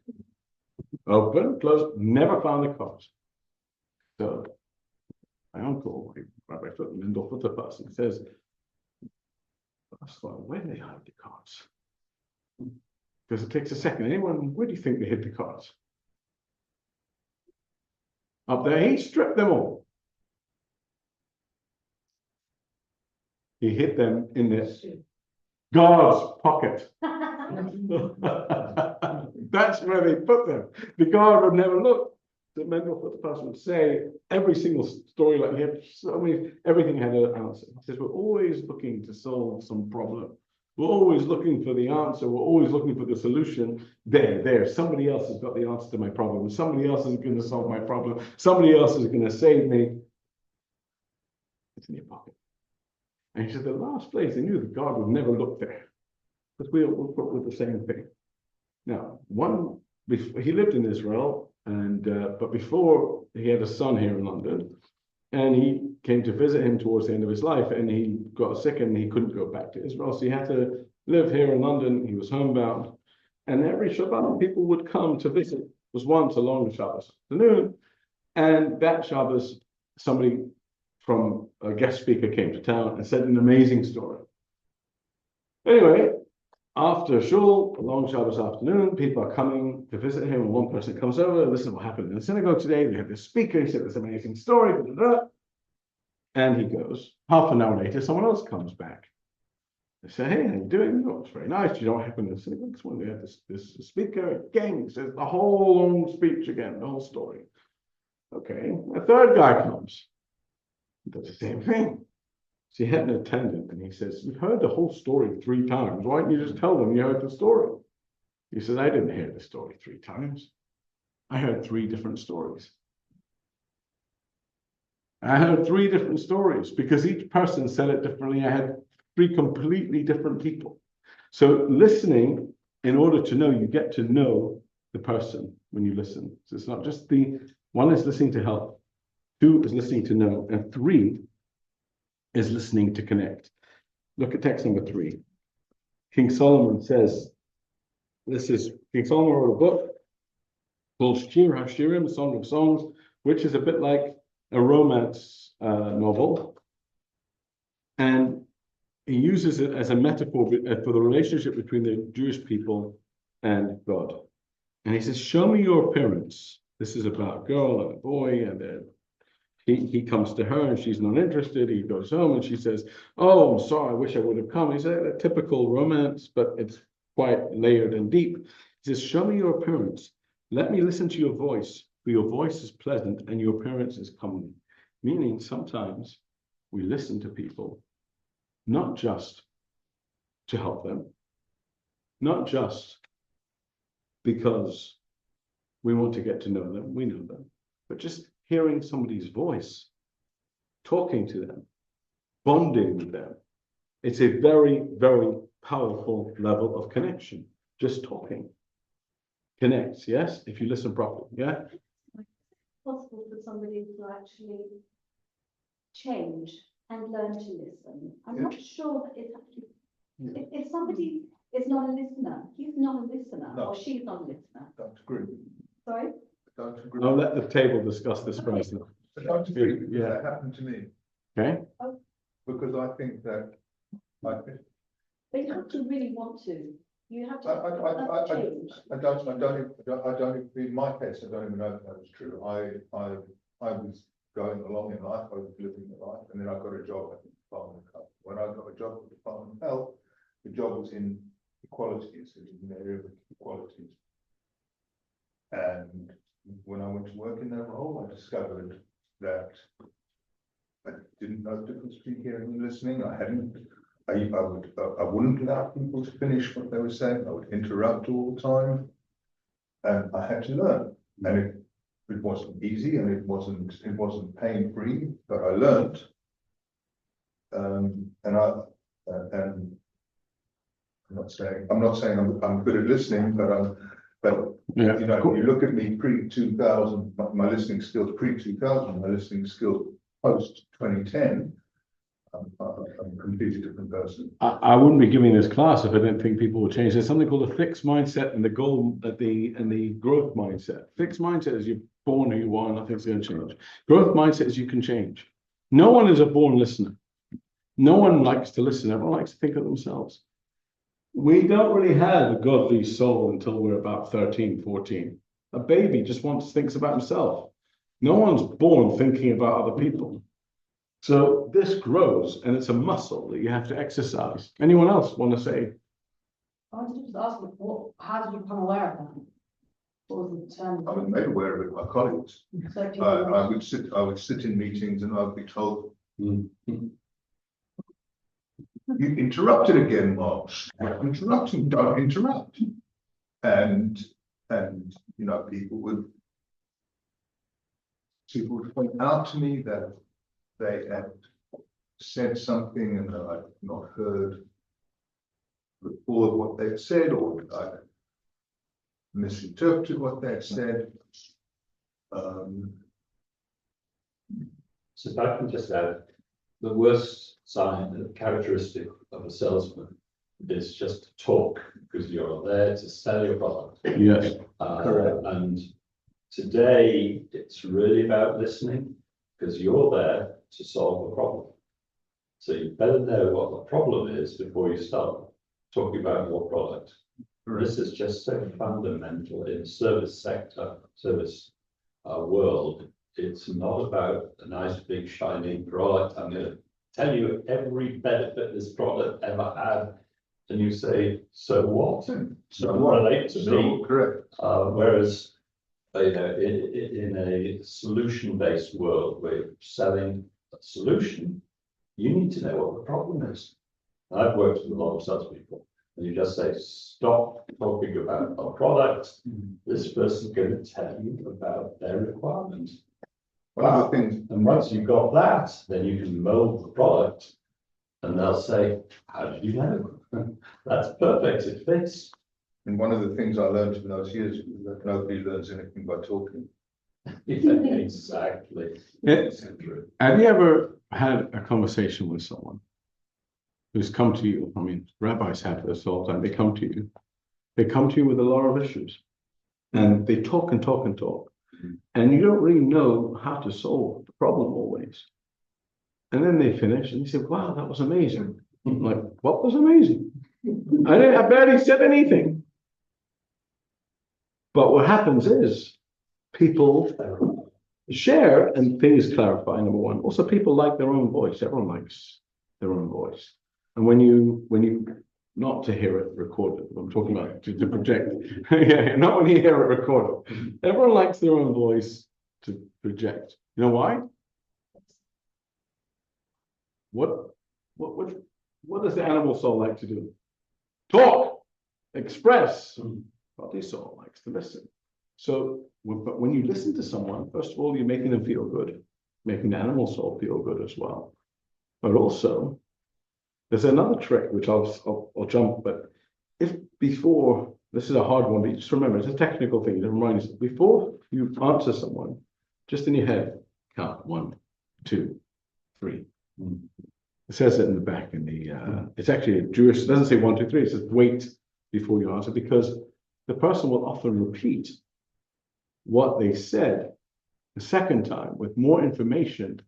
Open, close, never found the cards. So my uncle, Rabbi Mendel Futerfas, says, where do they hide the cards? Because it takes a second. Where do you think they hid the cards? Up there, he stripped them all. He hid them in this guard's pocket. That's where they put them. The guard would never look. The Mendel Futerfas would say every single story, like he had so many, everything had an answer. He says, we're always looking to solve some problem. We're always looking for the answer. We're always looking for the solution. There. Somebody else has got the answer to my problem. Somebody else is going to solve my problem. Somebody else is going to save me. It's in your pocket. And he said, the last place, they knew that God would never look there. Because we all put with the same thing. Now, he lived in Israel, but before he had a son here in London, and he came to visit him towards the end of his life, and he got sick and he couldn't go back to Israel. So he had to live here in London. He was homebound. And every Shabbat, people would come to visit. It was once along the Shabbos afternoon. And that Shabbos, somebody from a guest speaker came to town and said an amazing story. Anyway, after shul, a long Shabbos afternoon, people are coming to visit him, and one person comes over. This is what happened in the synagogue today. We have this speaker. He said this amazing story. Blah, blah, blah. And he goes. Half an hour later, someone else comes back. They say, "Hey, how you doing? Oh, it's very nice. You know what happened in the synagogue this morning? We had this speaker again. He says the whole long speech again, the whole story. Okay. A third guy comes. He does the same thing. So he had an attendant, and he says, "You've heard the whole story 3 times. Why don't you just tell them you heard the story?" He says, "I didn't hear the story 3 times. I heard 3 different stories. I heard 3 different stories because each person said it differently. I had 3 completely different people." So listening, in order to know, you get to know the person when you listen. So it's not just one is listening to help, 2 is listening to know, and 3 is listening to connect. Look at text number 3. King Solomon says, King Solomon wrote a book called Shir HaShirim, Song of Songs, which is a bit like a romance novel. And he uses it as a metaphor for the relationship between the Jewish people and God. And he says, "Show me your appearance." This is about a girl and a boy, and he comes to her and she's not interested. He goes home and she says, "Oh, I'm sorry, I wish I would have come." He said, a typical romance, but it's quite layered and deep. He says, "Show me your appearance. Let me listen to your voice, for your voice is pleasant and your appearance is comely." Meaning sometimes we listen to people, not just to help them, not just because we want to get to know them, we know them, but just hearing somebody's voice, talking to them, bonding with them, It's a very, very powerful level of connection. Just talking connects, yes, if you listen properly, yeah? Possible for somebody to actually change and learn to listen. I'm not sure that it's actually, if somebody is not a listener, he's not a listener, No. or she's not a listener. Don't agree. Sorry? Don't agree. I'll let the table discuss this first. I don't agree, because Yeah. that happened to me, Okay, because I think that, I think, But you have to really want to. You have to, I that's a change. don't, in my case, I don't even know if that was true. I was going along in life, I was living the life, and then I got a job at the Department of Health. When I got a job at the Department of Health, the job was in equalities, it was in the area of equalities. And when I went to work in that role, I discovered that I didn't know the difference between hearing and listening. I wouldn't allow people to finish what they were saying. I would interrupt all the time. And I had to learn. And it wasn't easy and it wasn't pain-free, but I learned. And I'm not saying I'm good at listening, but yeah, you know, you look at me pre-2000, my listening skills pre-2000, my listening skills post-2010, I'm a completely different person. I wouldn't be giving this class if I didn't think people would change. There's something called a fixed mindset and the goal and the growth mindset. Fixed mindset is you're born who you are, nothing's going to change. Growth mindset is you can change. No one is a born listener. No one likes to listen. Everyone likes to think of themselves. We don't really have a godly soul until we're about 13, 14. A baby just thinks about himself. No one's born thinking about other people. So this grows and it's a muscle that you have to exercise. Anyone else want to say? I wanted to just ask you, how did you become aware of that? What was the term? I was made aware of it by colleagues. So people- I would sit in meetings and I would be told, you interrupted again, Marsh. You're interrupting, don't interrupt. And you know, people would point out to me that they had said something and that I'd not heard all of what they'd said, or I misinterpreted what they'd said. So if I can just add, the worst sign, the characteristic of a salesman is just to talk, because you're there to sell your product. Yes. Correct. And today, it's really about listening, because you're there to solve a problem. So you better know what the problem is before you start talking about your product. This is just so fundamental in the service sector, service world. It's not about a nice big shiny product. I'm going to tell you every benefit this product ever had, and you say, so what? So relate to me. Correct. Whereas, you know, in a solution-based world where you're selling a solution, you need to know what the problem is. I've worked with a lot of salespeople, and you just say, stop talking about a product. This person's going to tell you about their requirement. One of the things, And once you've got that, then you can mold the product, and they'll say, how did you know? That's perfect, it fits. and one of the things I learned in those years was that nobody learns anything by talking. Yeah, exactly. Yeah. Have you ever had a conversation with someone who's come to you? I mean, rabbis have this all the time. They come to you. They come to you with a lot of issues. And they talk and talk and talk. And you don't really know how to solve the problem always. And then they finish and they say, wow, that was amazing. I'm like, what was amazing? I barely said anything. But what happens is people share and things clarify, number one. Also, people like their own voice. Everyone likes their own voice. And when you not to hear it recorded, I'm talking about to project. Yeah, not when you hear it recorded. Everyone likes their own voice to project. You know why? What does the animal soul like to do? Talk, express. Body soul likes to listen. So, but when you listen to someone, first of all, you're making them feel good, making the animal soul feel good as well. But also, There's another trick which I'll jump, but if before, this is a hard one, but just remember, it's a technical thing that reminds you, before you answer someone, just in your head, count 1, 2, 3. It says it in the back in the, it's actually a Jewish, it doesn't say 1, 2, 3, it says wait before you answer, because the person will often repeat what they said the second time with more information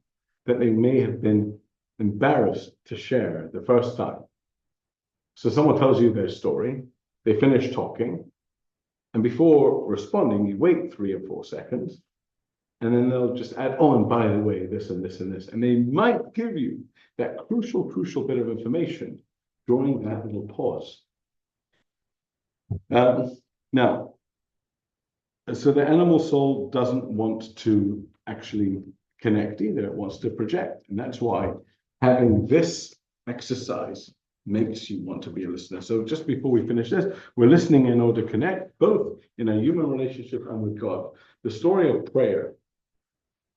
that they may have been embarrassed to share the first time. So someone tells you their story, they finish talking, and before responding, you wait 3 or 4 seconds, and then they'll just add, oh, and by the way, this and this and this, and they might give you that crucial bit of information during that little pause. Now, so the animal soul doesn't want to actually connect either, it wants to project, and that's why having this exercise makes you want to be a listener. So just before we finish this, we're listening in order to connect, both in a human relationship and with God. The story of prayer,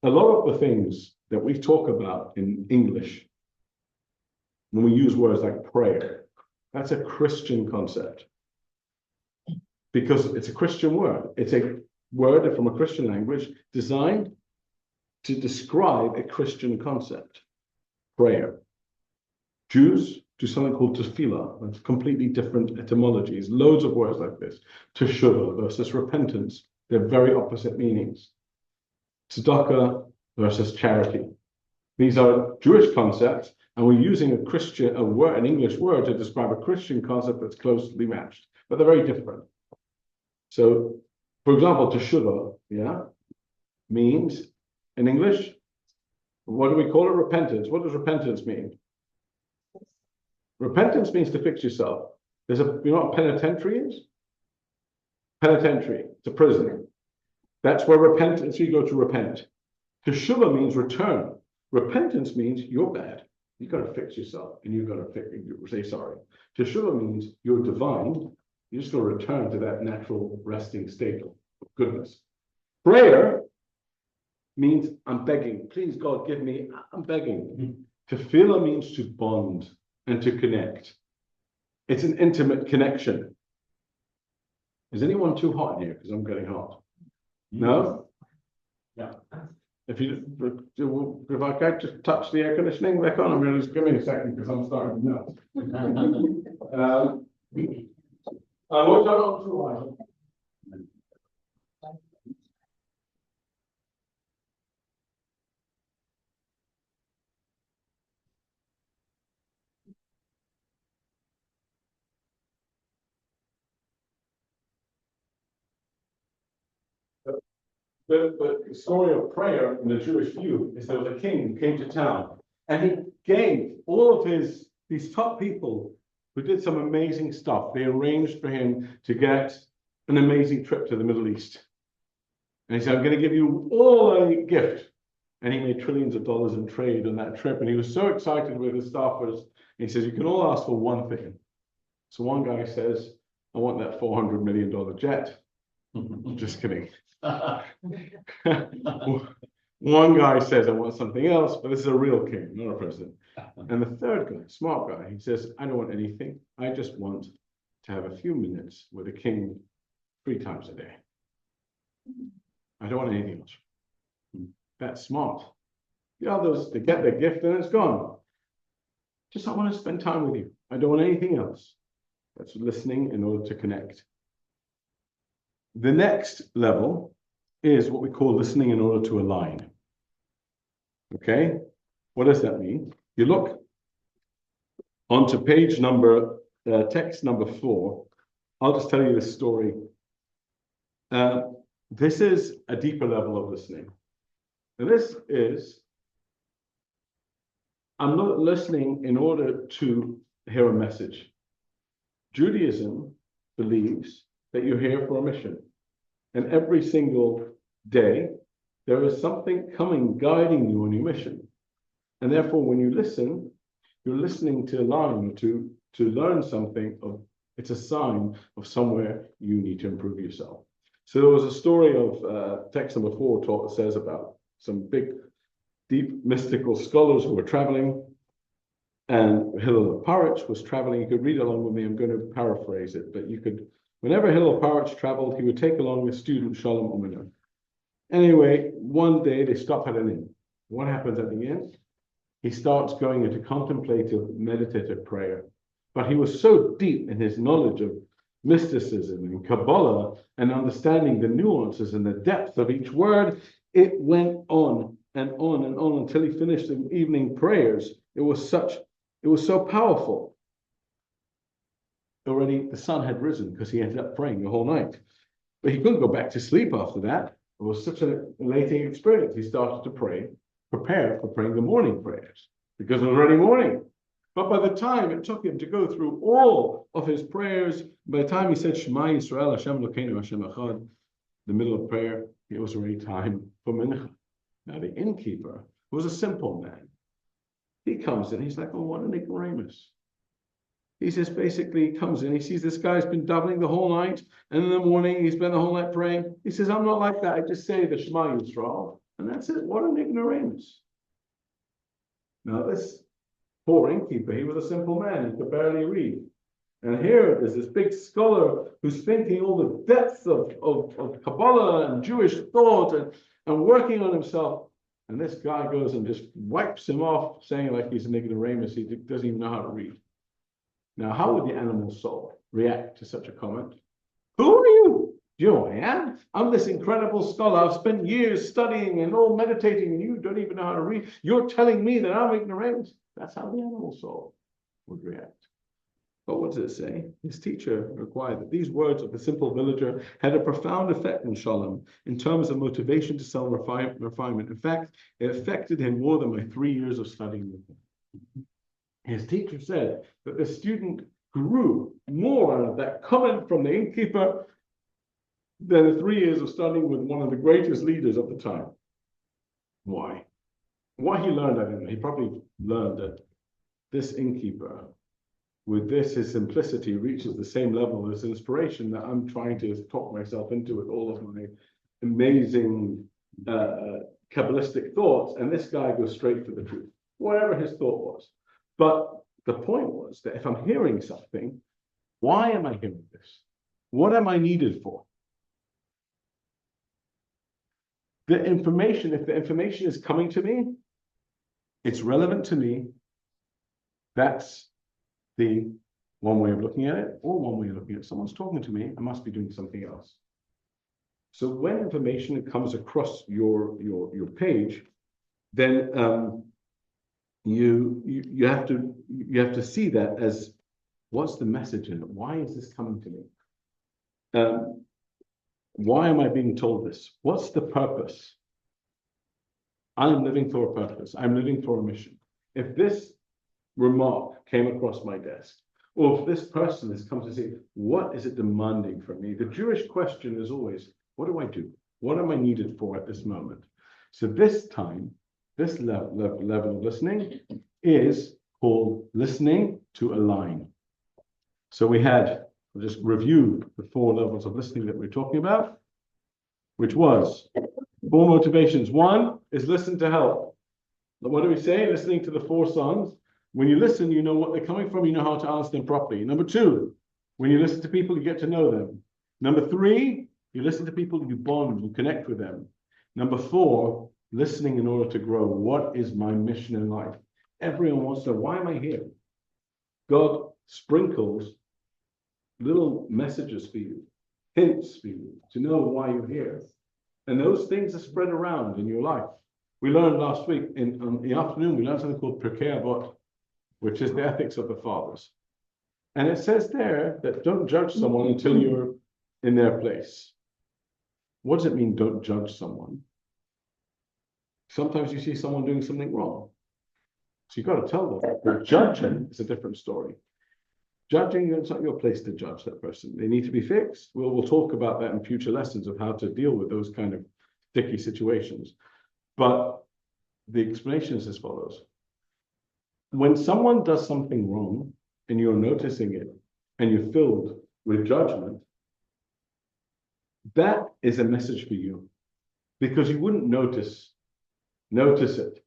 a lot of the things that we talk about in English, when we use words like prayer, that's a Christian concept. Because it's a Christian word. It's a word from a Christian language designed to describe a Christian concept. Prayer. Jews do something called tefillah. That's completely different etymologies. Loads of words like this. Teshuvah versus repentance. They're very opposite meanings. Tzedakah versus charity. These are Jewish concepts, and we're using an English word to describe a Christian concept that's closely matched, but they're very different. So, for example, teshuvah, means in English, what do we call it? Repentance. What does repentance mean? Repentance means to fix yourself. You know what penitentiary is? Penitentiary, it's a prison. That's where repentance, you go to repent. Teshuvah means return. Repentance means you're bad. You've got to fix yourself, and you've got to say sorry. Teshuvah means you're divine. You just got to return to that natural resting state of goodness. Prayer means I'm begging. Please, God, give me, I'm begging. Tefillah means to bond and to connect. It's an intimate connection. Is anyone too hot in here? Because I'm getting hot. No? Yeah. If I could just touch the air conditioning back on, I'm going to just give me a second because I'm starting to melt. I won't turn on too while. The story of prayer in the Jewish view is there was a king who came to town, and he gave all of these top people who did some amazing stuff. They arranged for him to get an amazing trip to the Middle East. And he said, I'm going to give you all a gift. And he made trillions of dollars in trade on that trip. And he was so excited with his staffers. He says, you can all ask for one thing. So one guy says, I want that $400 million jet. Just kidding. One guy says, I want something else, but this is a real king, not a president. And the third guy, smart guy, he says, I don't want anything. I just want to have a few minutes with the king 3 times a day. I don't want anything else. That's smart. The others, they get their gift and it's gone. Just I want to spend time with you. I don't want anything else. That's listening in order to connect. The next level is what we call listening in order to align. Okay, what does that mean? You look onto page number, text number 4. I'll just tell you this story. This is a deeper level of listening. And this is, I'm not listening in order to hear a message. Judaism believes that you're here for a mission. And every single day, there is something coming, guiding you on your mission. And therefore, when you listen, you're listening to learn, to learn something of, it's a sign of somewhere you need to improve yourself. So there was a story of text number 4 says about some big, deep, mystical scholars who were traveling. And Hillel Paritch was traveling. You could read along with me. I'm going to paraphrase it, but you could. Whenever Hillel Paritch traveled, he would take along his student Shalom Uminer. Anyway, one day they stop at an inn. What happens at the inn? He starts going into contemplative, meditative prayer. But he was so deep in his knowledge of mysticism and Kabbalah and understanding the nuances and the depth of each word, it went on and on and on until he finished the evening prayers. It was so powerful. Already the sun had risen because he ended up praying the whole night. But he couldn't go back to sleep after that. It was such an elating experience. He started to pray, prepare for praying the morning prayers because it was already morning. But by the time it took him to go through all of his prayers, by the time he said Shema Yisrael Hashem Elokeinu Hashem Echad, the middle of prayer, it was already time for mincha. Now the innkeeper was a simple man. He comes in, he's like, oh, what an ignoramus. He just basically comes in, he sees this guy's been davening the whole night, and in the morning he spent the whole night praying. He says, I'm not like that, I just say the Shema Yisrael, and that's it. What an ignoramus. Now this poor innkeeper, he was a simple man, he could barely read. And here there's this big scholar who's thinking all the depths of Kabbalah and Jewish thought and working on himself. And this guy goes and just wipes him off, saying like he's an ignoramus, he doesn't even know how to read. Now, how would the animal soul react to such a comment? Who are you? Do you know who I am? I'm this incredible scholar. I've spent years studying and all meditating, and you don't even know how to read. You're telling me that I'm ignorant. That's how the animal soul would react. But what does it say? His teacher required that these words of the simple villager had a profound effect on Shalom in terms of motivation to self-refinement. In fact, it affected him more than my 3 years of studying with him. His teacher said that the student grew more out of that comment from the innkeeper than the 3 years of studying with one of the greatest leaders of the time. Why? What he learned, I don't know. He probably learned that this innkeeper, with this, his simplicity reaches the same level as inspiration that I'm trying to talk myself into with all of my amazing Kabbalistic thoughts. And this guy goes straight for the truth, whatever his thought was. But the point was that if I'm hearing something, why am I hearing this? What am I needed for? The information, if the information is coming to me, it's relevant to me. That's the one way of looking at it, or one way of looking at it. Someone's talking to me, I must be doing something else. So when information comes across your page, then you have to see that as what's the message in it? Why is this coming to me? Why am I being told this? What's the purpose? I'm living for a purpose. I'm living for a mission. If this remark came across my desk, or if this person has come to say, what is it demanding from me? The Jewish question is always, what do I do? What am I needed for at this moment? So this time, this level of listening is called listening to align. So we'll just review the 4 levels of listening that we're talking about, which was 4 motivations. 1 is listen to help. What do we say? Listening to the 4 sons. When you listen, you know what they're coming from, you know how to answer them properly. Number 2, when you listen to people, you get to know them. Number 3, you listen to people, you bond, you connect with them. Number 4, listening in order to grow. What is my mission in life? Everyone wants to know, why am I here? God sprinkles little messages for you, hints for you to know why you're here. And those things are spread around in your life. We learned last week in the afternoon, we learned something called Pirkei Avot, which is the ethics of the fathers. And it says there that don't judge someone until you're in their place. What does it mean, don't judge someone? Sometimes you see someone doing something wrong. So you've got to tell them. But judging is a different story. Judging, it's not your place to judge that person. They need to be fixed. We'll talk about that in future lessons of how to deal with those kind of sticky situations. But the explanation is as follows. When someone does something wrong and you're noticing it and you're filled with judgment, that is a message for you because you wouldn't notice it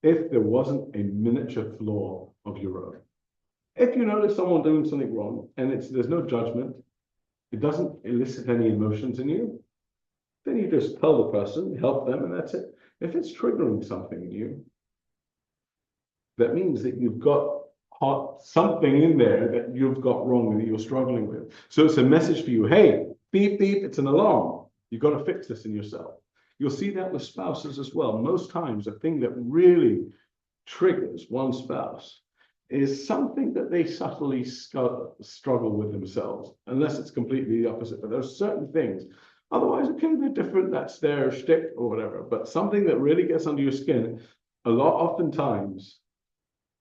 if there wasn't a miniature flaw of your own. If you notice someone doing something wrong and there's no judgment, it doesn't elicit any emotions in you, then you just tell the person, help them, and that's it. If it's triggering something in you, that means that you've got something in there that you've got wrong that you're struggling with. So it's a message for you. Hey, beep, beep, it's an alarm. You've got to fix this in yourself. You'll see that with spouses as well. Most times, the thing that really triggers one spouse is something that they subtly struggle with themselves, unless it's completely the opposite. But there's certain things. Otherwise, okay, they're different. That's their shtick or whatever. But something that really gets under your skin, oftentimes,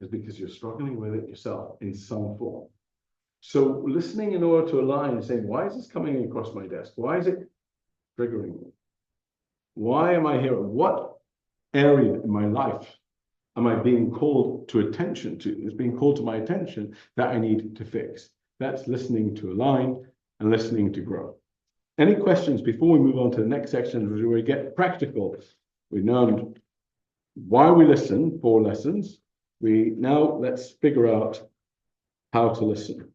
is because you're struggling with it yourself in some form. So listening in order to align and saying, why is this coming across my desk? Why is it triggering me? Why am I here? What area in my life am I being called to attention to? Is being called to my attention that I need to fix? That's listening to align and listening to grow. Any questions before we move on to the next section, where we get practical? We know why we listen, 4 lessons. Let's figure out how to listen.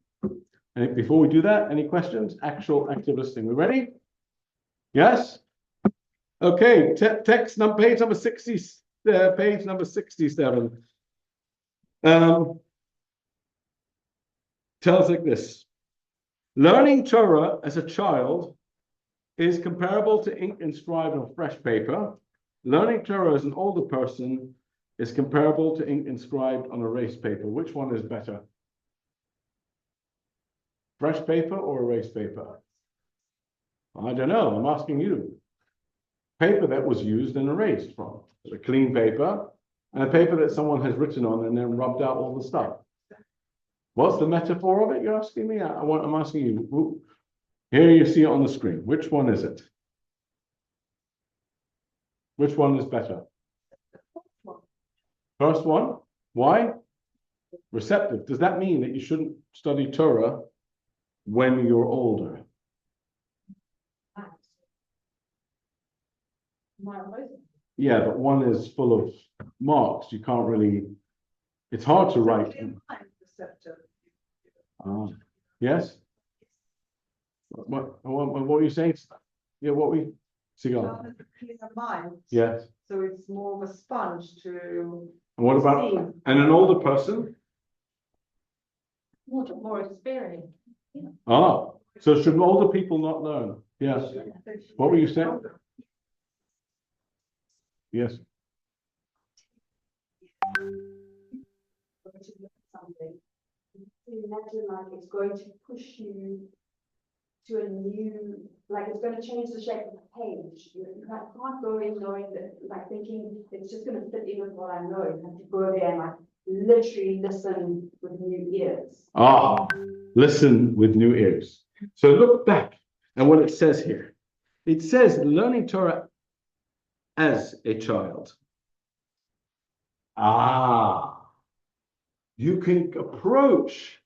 And before we do that, any questions? Actual active listening. We ready? Yes? Okay, text number, page number 60, page number 67. Tells like this. Learning Torah as a child is comparable to ink inscribed on fresh paper. Learning Torah as an older person is comparable to ink inscribed on erased paper. Which one is better? Fresh paper or erased paper? I don't know, I'm asking you. Paper that was used and erased from. A clean paper, and a paper that someone has written on and then rubbed out all the stuff. What's the metaphor of it, you're asking me? I'm asking you. Here you see it on the screen. Which one is it? Which one is better? First one. Why? Receptive. Does that mean that you shouldn't study Torah when you're older? Yeah, but one is full of marks. You can't really, it's hard to write. Yes? What were you saying? Yeah, cigar. Yes. So it's more of a sponge to. And what about, and an older person? More experience. So should older people not learn? Yes. What were you saying? Yes. Something. Imagine like it's going to push you to a new, like it's going to change the shape of the page. You can't go in knowing that, like thinking it's just going to fit in with what I know. You have to go there and like literally listen with new ears. Listen with new ears. So look back at what it says here. It says learning Torah as a child. You can approach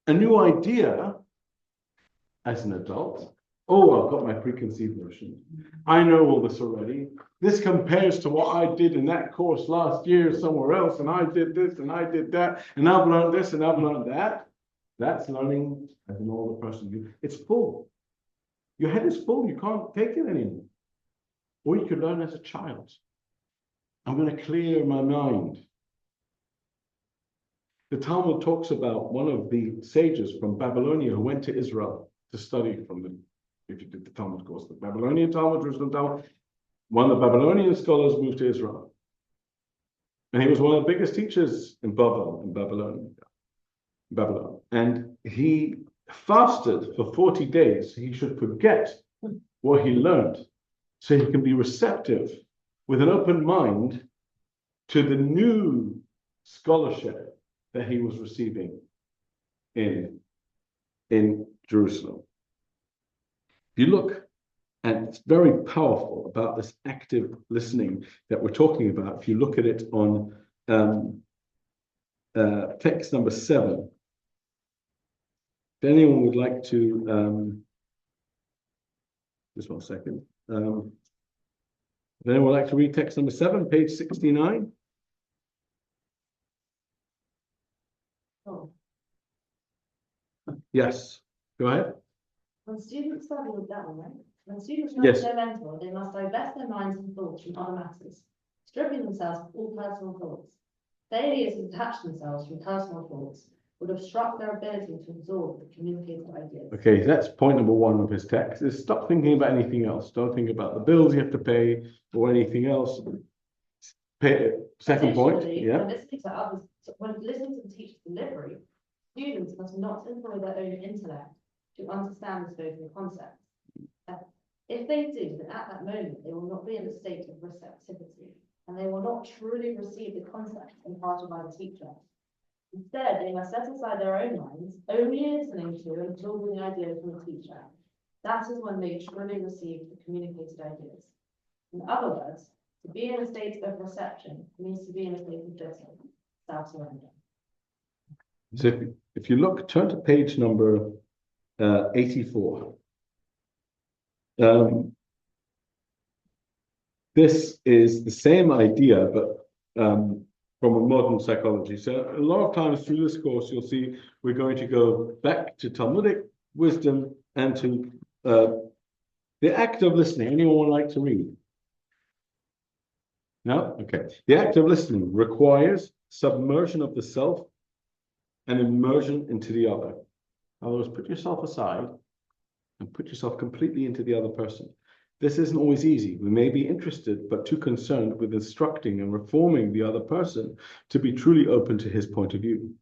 a new idea as an adult. I've got my preconceived notion. I know all this already. This compares to what I did in that course last year somewhere else, and I did this and I did that, and I've learned this and I've learned that. That's learning as an older person. It's full. Your head is full. You can't take it anymore. Or you could learn as a child. I'm going to clear my mind. The Talmud talks about one of the sages from Babylonia who went to Israel to study from the, if you did the Talmud course, the Babylonian Talmud, Jerusalem Talmud. One of the Babylonian scholars moved to Israel. And he was one of the biggest teachers in Babylon. And he fasted for 40 days. He should forget what he learned, so he can be receptive with an open mind to the new scholarship that he was receiving in Jerusalem. If you look, and it's very powerful about this active listening that we're talking about. If you look at it on text number 7, if anyone would like to, just one second. If anyone would like to read text number 7, page 69. Yes, go ahead. When students study with that, right? When students Yes. learn their mentor, they must divest their minds and thoughts from other matters, stripping themselves of all personal thoughts. Failures to detach themselves from personal thoughts would obstruct their ability to absorb the communicated ideas. Okay, that's point number one of his text, is stop thinking about anything else. Don't think about the bills you have to pay or anything else. Second point, Additionally, yeah. when listening to others, when listening to the teacher's delivery, students must not employ their own intellect to understand the spoken concepts. If they do, then at that moment, they will not be in a state of receptivity, and they will not truly receive the concepts imparted by the teacher. Instead, they must set aside their own minds, only listening to and absorbing the ideas from the teacher. That is when they truly receive the communicated ideas. In other words, to be in a state of reception means to be in a state of listening, self-surrender. So if you look, turn to page number 84. This is the same idea, but from a modern psychology. So a lot of times through this course, you'll see we're going to go back to Talmudic wisdom and to the act of listening. Anyone would like to read? No? Okay. The act of listening requires submersion of the self and immersion into the other. In other words, put yourself aside and put yourself completely into the other person. This isn't always easy. We may be interested, but too concerned with instructing and reforming the other person to be truly open to his point of view.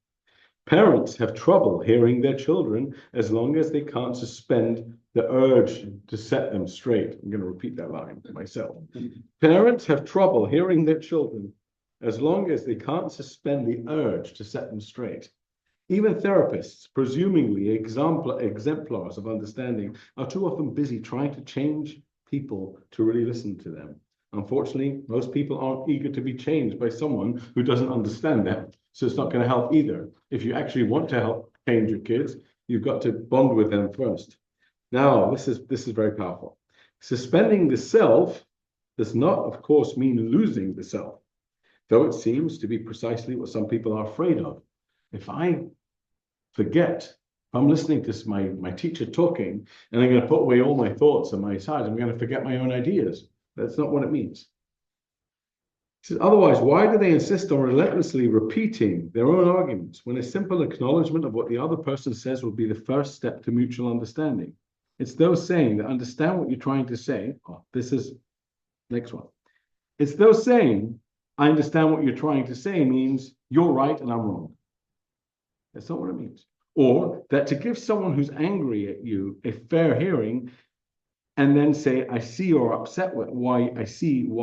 Parents have trouble hearing their children as long as they can't suspend the urge to set them straight. I'm going to repeat that line myself. Parents have trouble hearing their children as long as they can't suspend the urge to set them straight. Even therapists, presumably exemplars of understanding, are too often busy trying to change people to really listen to them. Unfortunately, most people aren't eager to be changed by someone who doesn't understand them. So it's not going to help either. If you actually want to help change your kids, you've got to bond with them first. Now, this is very powerful. Suspending the self does not, of course, mean losing the self, though it seems to be precisely what some people are afraid of. If I forget, if I'm listening to my teacher talking, and I'm going to put away all my thoughts on my side, I'm going to forget my own ideas. That's not what it means. He says, otherwise, why do they insist on relentlessly repeating their own arguments when a simple acknowledgement of what the other person says will be the first step to mutual understanding? It's those saying that understand what you're trying to say. Oh, this is next one. It's those saying, I understand what you're trying to say means you're right and I'm wrong. That's not what it means. Or that to give someone who's angry at you a fair hearing and then say, I see you're upset with why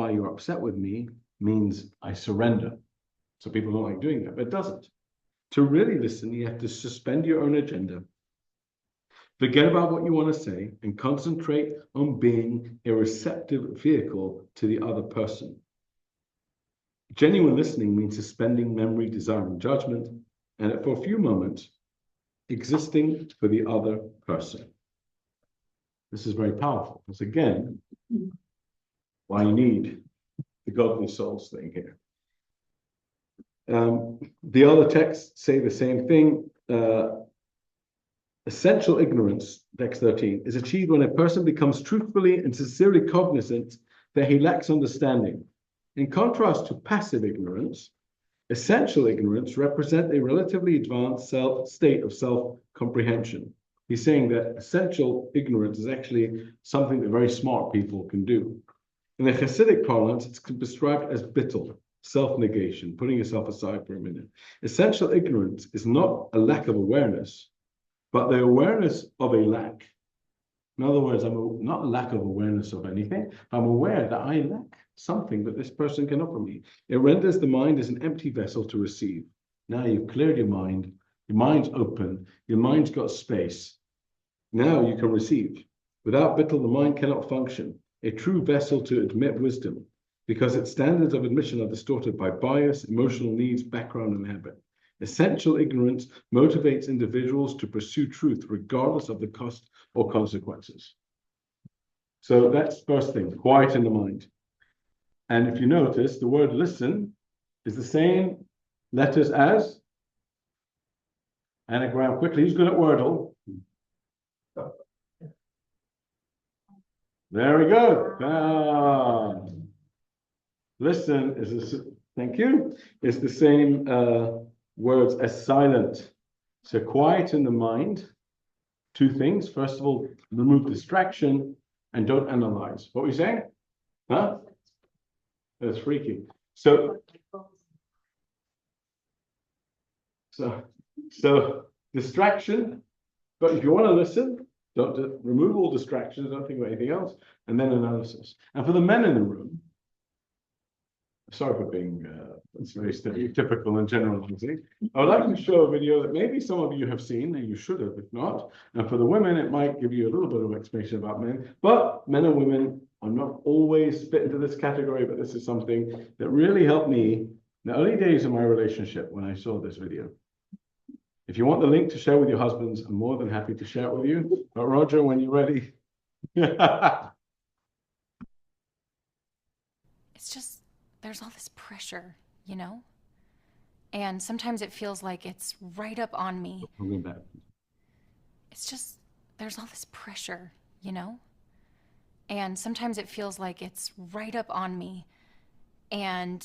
you're upset with me means I surrender. So people don't like doing that, but it doesn't. To really listen, you have to suspend your own agenda, forget about what you want to say, and concentrate on being a receptive vehicle to the other person. Genuine listening means suspending memory, desire, and judgment, and for a few moments, existing for the other person. This is very powerful. Because again, why you need the godly souls thing here. The other texts say the same thing. Essential ignorance, text 13, is achieved when a person becomes truthfully and sincerely cognizant that he lacks understanding. In contrast to passive ignorance, essential ignorance represents a relatively advanced state of self-comprehension. He's saying that essential ignorance is actually something that very smart people can do. In the Hasidic parlance, it's described as bittul, self-negation, putting yourself aside for a minute. Essential ignorance is not a lack of awareness, but the awareness of a lack. In other words, I'm not a lack of awareness of anything. I'm aware that I lack something that this person can offer me. It renders the mind as an empty vessel to receive. Now you've cleared your mind's open, your mind's got space. Now you can receive. Without bittul, the mind cannot function. A true vessel to admit wisdom, because its standards of admission are distorted by bias, emotional needs, background, and habit. Essential ignorance motivates individuals to pursue truth regardless of the cost or consequences. So that's first thing, quiet in the mind. And if you notice, the word listen is the same letters as anagram. Quickly, who's good at Wordle? Very good. Listen thank you. It's the same words as silent. So quiet in the mind. Two things. First of all, remove distraction and don't analyze. What were you saying? Huh? That's freaky. So distraction, but if you want to listen, don't remove all distractions, don't think about anything else, and then analysis. And for the men in the room, sorry for being it's very stereotypical and generalizing. I would like to show a video that maybe some of you have seen, and you should have, if not. And for the women, it might give you a little bit of explanation about men, but men and women are not always fit into this category, but this is something that really helped me in the early days of my relationship when I saw this video. If you want the link to share with your husbands, I'm more than happy to share it with you. But Roger, when you're ready. It's just, there's all this pressure, you know? And sometimes it feels like it's right up on me. It's just, there's all this pressure, you know? And sometimes it feels like it's right up on me. And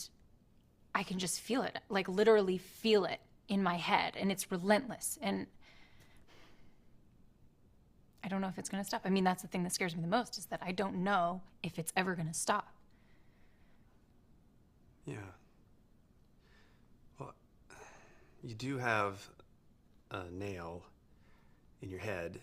I can just feel it, like literally feel it in my head, and it's relentless, and I don't know if it's going to stop. I mean, that's the thing that scares me the most, is that I don't know if it's ever going to stop. Yeah. Well, you do have a nail in your head.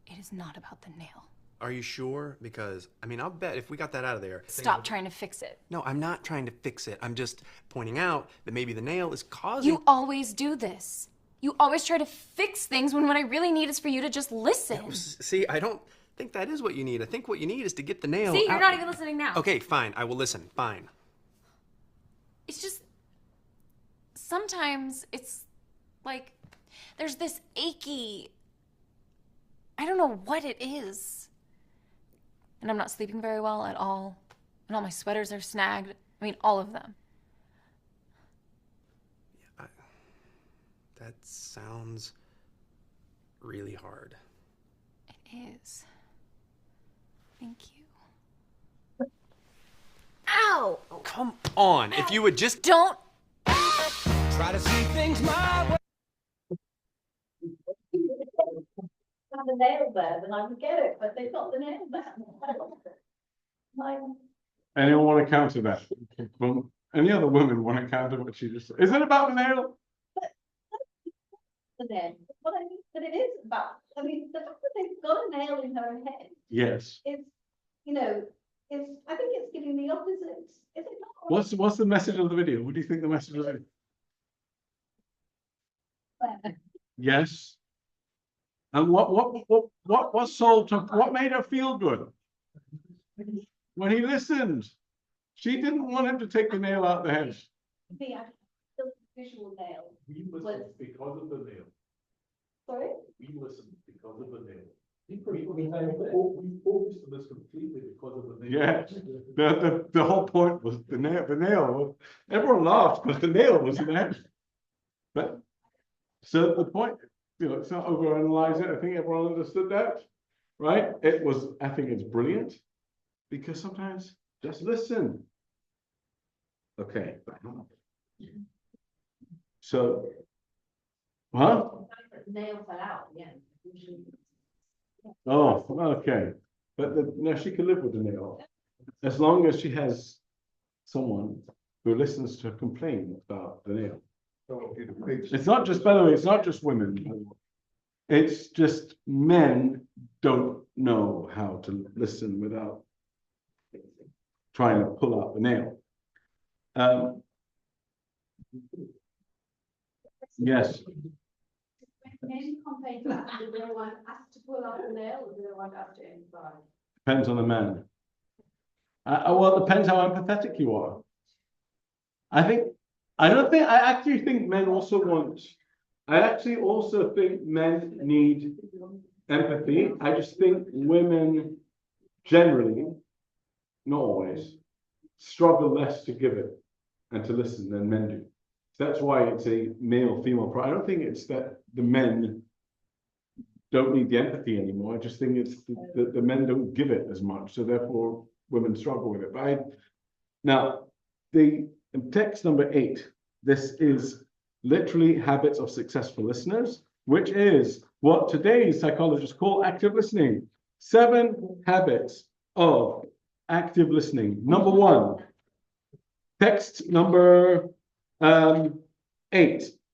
It is not about the nail. Are you sure? Because, I mean, I'll bet if we got that out of there... Stop trying to fix it. No, I'm not trying to fix it. I'm just pointing out that maybe the nail is causing... You always do this. You always try to fix things when what I really need is for you to just listen. Yeah, see, I don't think that is what you need. I think what you need is to get the nail See, you're out. not even listening now. Okay, fine. I will listen. Fine. It's just... Sometimes it's like there's this achy... I don't know what it is. And I'm not sleeping very well at all. And all my sweaters are snagged. I mean, all of them. Yeah, that sounds really hard. It is. Thank you. Ow! Oh, come on. Ow. If you would just... Don't... Try to see things my way. Have the nail there, then I would get it, but they've got the nail there. Anyone want to counter that? Any other women want to counter what she just said? Is it about the nail? The nail. What I mean, but it is about, I mean, the fact that they've got a nail in her head. Yes. It's, you know, it's, I think it's giving the opposite. Is it not? What's the message of the video? What do you think the message of the video? Yes. And what solved her, what made her feel good? When he listened, she didn't want him to take the nail out of the head. Me, I feel the visual nail. We listened because of the nail. Sorry? We listened because of the nail. We focused on this completely because of the nail. Yeah, the whole point was the nail. Everyone laughed, but the nail was in there. But so the point, you know, it's not overanalyze it. I think everyone understood that, right? I think it's brilliant because sometimes just listen. Okay. So, huh? The nail fell out, yeah. Oh, okay. But no, she can live with the nail as long as she has someone who listens to her complain about the nail. It's not just, by the way, it's not just women. It's just men don't know how to listen without trying to pull out the nail. Yes. Men complain about do they want us to pull out the nail or do they want us to inside? Depends on the man. Well, it depends how empathetic you are. I actually think men also want, I actually also think men need empathy. I just think women generally, not always, struggle less to give it and to listen than men do. So that's why it's a male-female problem. I don't think it's that the men don't need the empathy anymore. I just think it's the men don't give it as much, so therefore women struggle with it. Now, the text number 8, this is literally habits of successful listeners, which is what today's psychologists call active listening. 7 habits of active listening. Number 1, text number 8.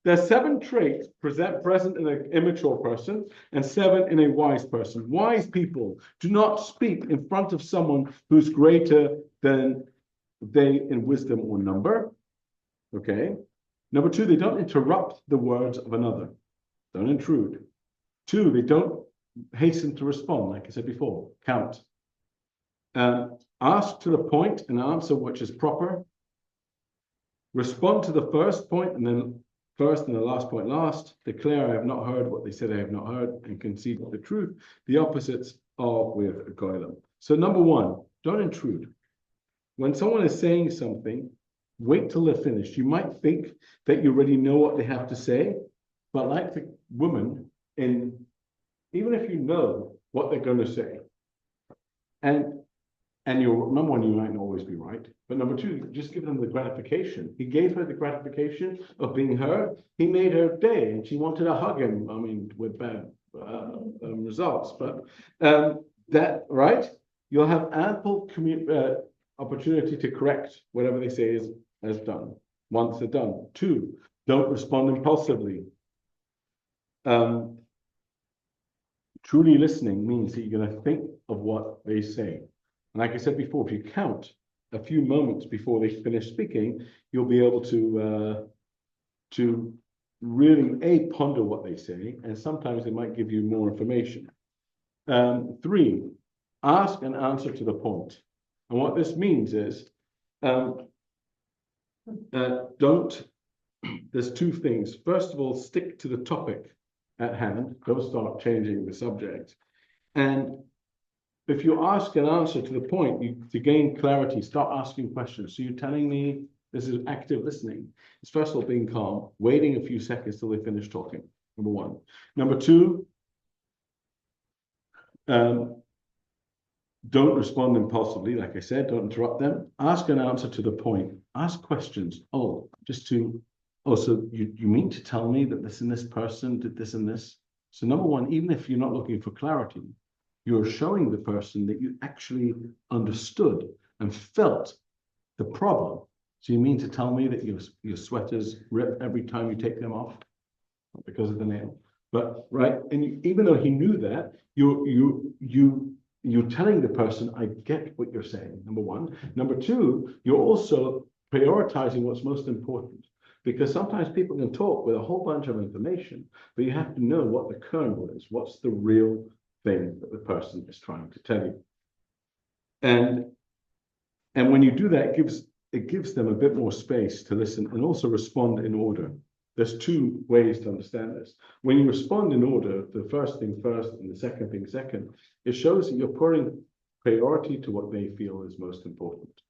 There's 7 traits present in an immature person and 7 in a wise person. Wise people do not speak in front of someone who's greater than they in wisdom or number. Okay. Number 2, they don't interrupt the words of another. Don't intrude. 2, they don't hasten to respond, like I said before. Count. Ask to the point and answer which is proper. Respond to the first point and then first and the last point last. Declare I have not heard what they said I have not heard, and concede the truth. The opposites are with Goylem. So number 1, don't intrude. When someone is saying something, wait till they're finished. You might think that you already know what they have to say, but like the woman, even if you know what they're going to say, and you're, number 1, you might not always be right, but number 2, just give them the gratification. He gave her the gratification of being heard. He made her day, and she wanted to hug him. I mean, with bad results, but that right, you'll have ample opportunity to correct whatever they say is done once they're done. 2, don't respond impulsively. Truly listening means that you're going to think of what they say. And like I said before, if you count a few moments before they finish speaking, you'll be able to really ponder what they say, and sometimes they might give you more information. 3, ask and answer to the point. And what this means is, there's 2 things. First of all, stick to the topic at hand. Don't start changing the subject. And if you ask and answer to the point, to gain clarity, start asking questions. So you're telling me this is active listening. It's first of all being calm, waiting a few seconds till they finish talking. Number 1. Number 2, don't respond impulsively. Like I said, don't interrupt them. Ask and answer to the point. Ask questions. So you mean to tell me that this and this person did this and this? So number 1, even if you're not looking for clarity, you're showing the person that you actually understood and felt the problem. So you mean to tell me that your sweaters rip every time you take them off? Not because of the nail, but right. And even though he knew that, you're telling the person, I get what you're saying, number 1. Number 2, you're also prioritizing what's most important. Because sometimes people can talk with a whole bunch of information, but you have to know what the kernel is. What's the real thing that the person is trying to tell you? And when you do that, it gives them a bit more space to listen and also respond in order. There's 2 ways to understand this. When you respond in order, the first thing first and the second thing second, it shows that you're putting priority to what they feel is most important.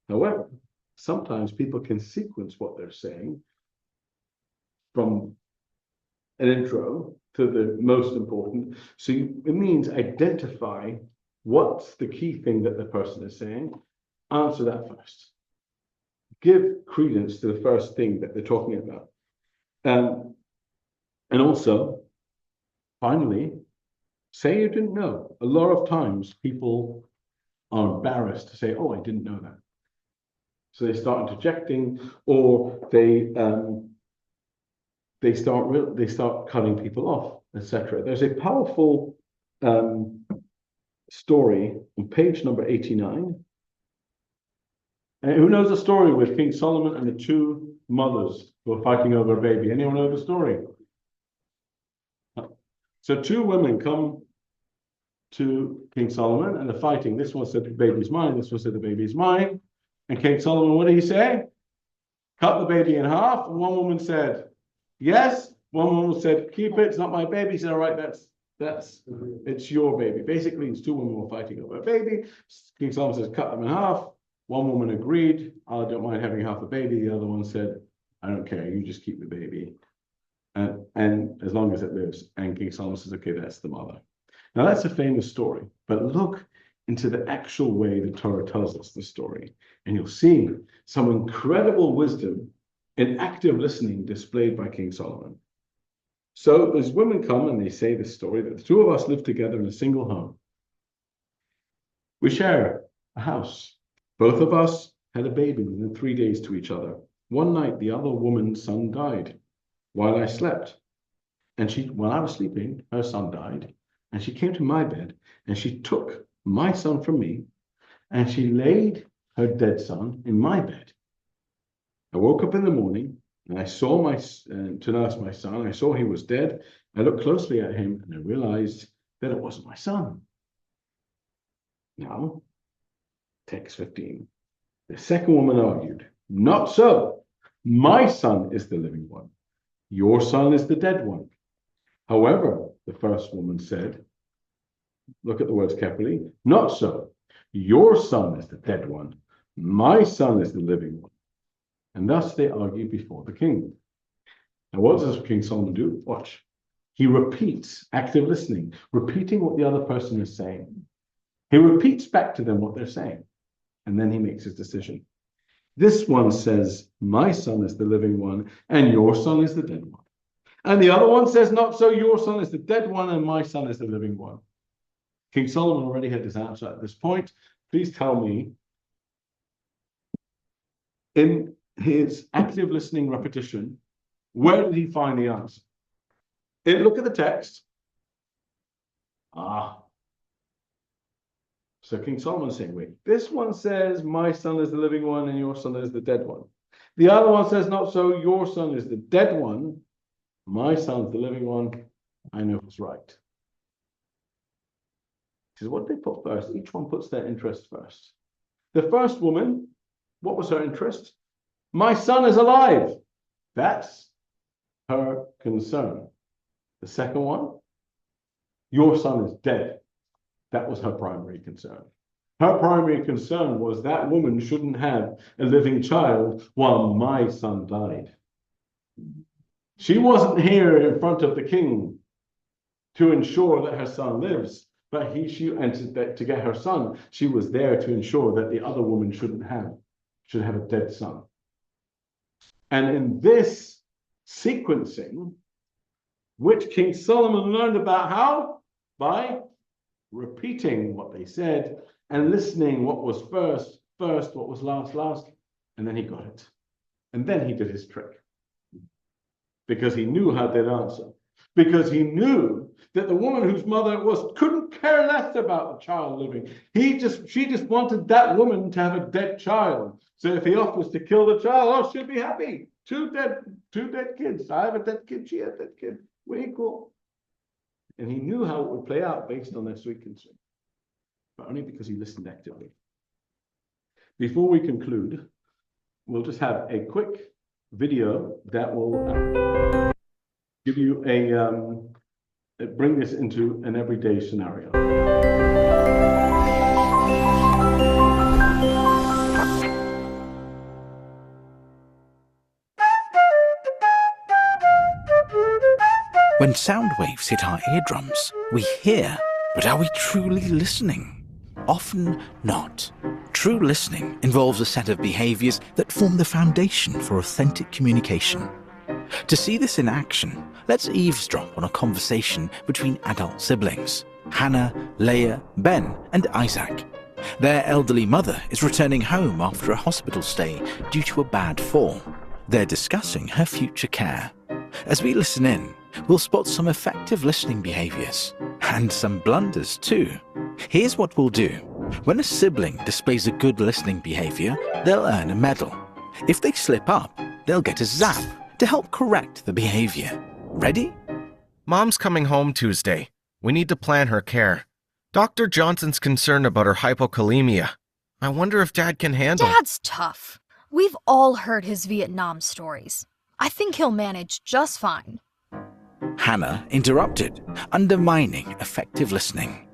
However, sometimes people can sequence what they're saying from an intro to the most important. So it means identify what's the key thing that the person is saying. Answer that first. Give credence to the first thing that they're talking about. And also, finally, say you didn't know. A lot of times people are embarrassed to say, oh, I didn't know that. So they start interjecting, or they start cutting people off, etc. There's a powerful story on page number 89. And who knows the story with King Solomon and the 2 mothers who are fighting over a baby? Anyone know the story? So 2 women come to King Solomon and they're fighting. This one said the baby's mine. This one said the baby's mine. And King Solomon, what did he say? Cut the baby in half. And one woman said, yes. One woman said, keep it. It's not my baby. He said, all right, it's your baby. Basically, it's 2 women were fighting over a baby. King Solomon says, cut them in half. One woman agreed, I don't mind having half a baby. The other one said, I don't care, you just keep the baby. and as long as it lives. And King Solomon says, okay, that's the mother. Now that's a famous story, but look into the actual way the Torah tells us the story, and you'll see some incredible wisdom in active listening displayed by King Solomon. So those women come and they say this story that the two of us live together in a single home. We share a house. Both of us had a baby within 3 days to each other. One night, the other woman's son died while I slept. And while I was sleeping, her son died. And she came to my bed and she took my son from me and she laid her dead son in my bed. I woke up in the morning and I saw to nurse my son. I saw he was dead. I looked closely at him and I realized that it wasn't my son. Now, text 15. The second woman argued, not so. My son is the living one. Your son is the dead one. However, the first woman said, look at the words carefully, not so. Your son is the dead one. My son is the living one. And thus they argued before the king. Now, what does King Solomon do? Watch. He repeats active listening, repeating what the other person is saying. He repeats back to them what they're saying, and then he makes his decision. This one says, my son is the living one, and your son is the dead one. And the other one says, not so, your son is the dead one, and my son is the living one. King Solomon already had his answer at this point. Please tell me, in his active listening repetition, where did he find the answer? Look at the text. So King Solomon is saying, wait, this one says, my son is the living one and your son is the dead one. The other one says, not so, your son is the dead one. My son's the living one. I know it's right. This is what they put first. Each one puts their interest first. The first woman, what was her interest? My son is alive. That's her concern. The second one, your son is dead. That was her primary concern. Her primary concern was that woman shouldn't have a living child while my son died. She wasn't here in front of the king to ensure that her son lives, but to get her son, she was there to ensure that the other woman should have a dead son. And in this sequencing, which King Solomon learned about how? By repeating what they said and listening what was first, what was last, and then he got it. And then he did his trick. Because he knew how they'd answer. Because he knew that the woman whose mother it was couldn't care less about the child living. She just wanted that woman to have a dead child. So if he offers to kill the child, she'll be happy. Two dead kids. I have a dead kid, she has a dead kid. We're equal. And he knew how it would play out based on their sweet concern. But only because he listened actively. Before we conclude, we'll just have a quick video that will give you bring this into an everyday scenario. When sound waves hit our eardrums, we hear, but are we truly listening? Often not. True listening involves a set of behaviors that form the foundation for authentic communication. To see this in action, let's eavesdrop on a conversation between adult siblings, Hannah, Leah, Ben, and Isaac. Their elderly mother is returning home after a hospital stay due to a bad fall. They're discussing her future care. As we listen in, we'll spot some effective listening behaviors, and some blunders too. Here's what we'll do. When a sibling displays a good listening behavior, they'll earn a medal. If they slip up, they'll get a zap to help correct the behavior. Ready? Mom's coming home Tuesday. We need to plan her care. Dr. Johnson's concerned about her hypokalemia. I wonder if Dad can handle... Dad's tough. We've all heard his Vietnam stories. I think he'll manage just fine. Hannah interrupted, undermining effective listening.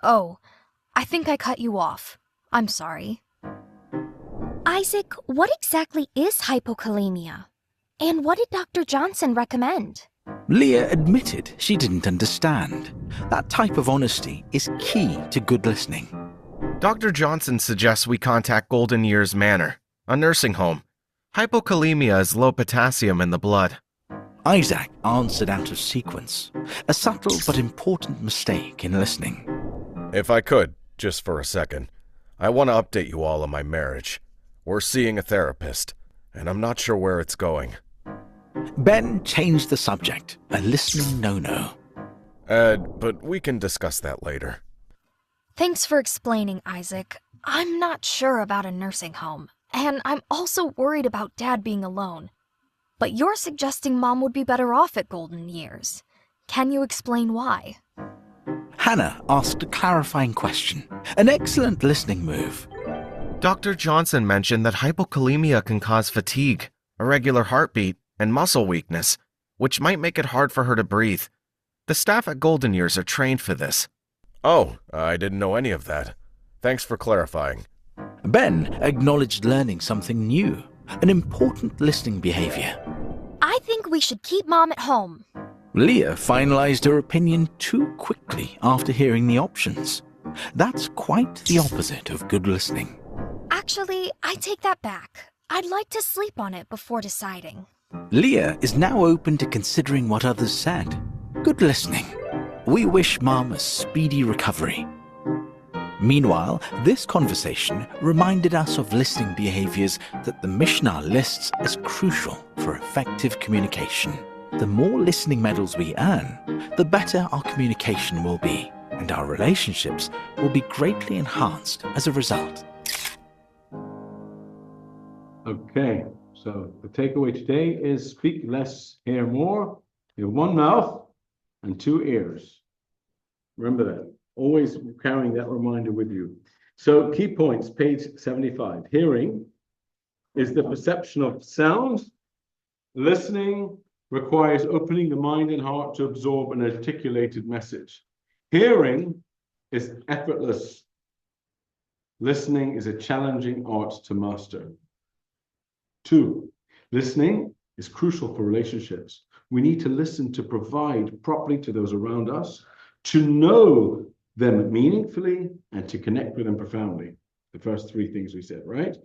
Oh, I think I cut you off. I'm sorry. Isaac, what exactly is hypokalemia? And what did Dr. Johnson recommend? Leah admitted she didn't understand. That type of honesty is key to good listening. Dr. Johnson suggests we contact Golden Years Manor, a nursing home. Hypokalemia is low potassium in the blood. Isaac answered out of sequence, a subtle but important mistake in listening. If I could, just for a second, I want to update you all on my marriage. We're seeing a therapist, and I'm not sure where it's going. Ben changed the subject, a listening no-no. But we can discuss that later. Thanks for explaining, Isaac. I'm not sure about a nursing home, and I'm also worried about Dad being alone. But you're suggesting Mom would be better off at Golden Years. Can you explain why? Hannah asked a clarifying question, an excellent listening move. Dr. Johnson mentioned that hypokalemia can cause fatigue, irregular heartbeat, and muscle weakness, which might make it hard for her to breathe. The staff at Golden Years are trained for this. Oh, I didn't know any of that. Thanks for clarifying. Ben acknowledged learning something new, an important listening behavior. I think we should keep Mom at home. Leah finalized her opinion too quickly after hearing the options. That's quite the opposite of good listening. Actually, I take that back. I'd like to sleep on it before deciding. Leah is now open to considering what others said. Good listening. We wish Mom a speedy recovery. Meanwhile, this conversation reminded us of listening behaviors that the Mishnah lists as crucial for effective communication. The more listening medals we earn, the better our communication will be, and our relationships will be greatly enhanced as a result. Okay, so the takeaway today is speak less, hear more. You have one mouth and two ears. Remember that. Always carrying that reminder with you. So key points, page 75. Hearing is the perception of sound. Listening requires opening the mind and heart to absorb an articulated message. Hearing is effortless. Listening is a challenging art to master. 2, listening is crucial for relationships. We need to listen to provide properly to those around us, to know them meaningfully, and to connect with them profoundly. The first 3 things we said, right?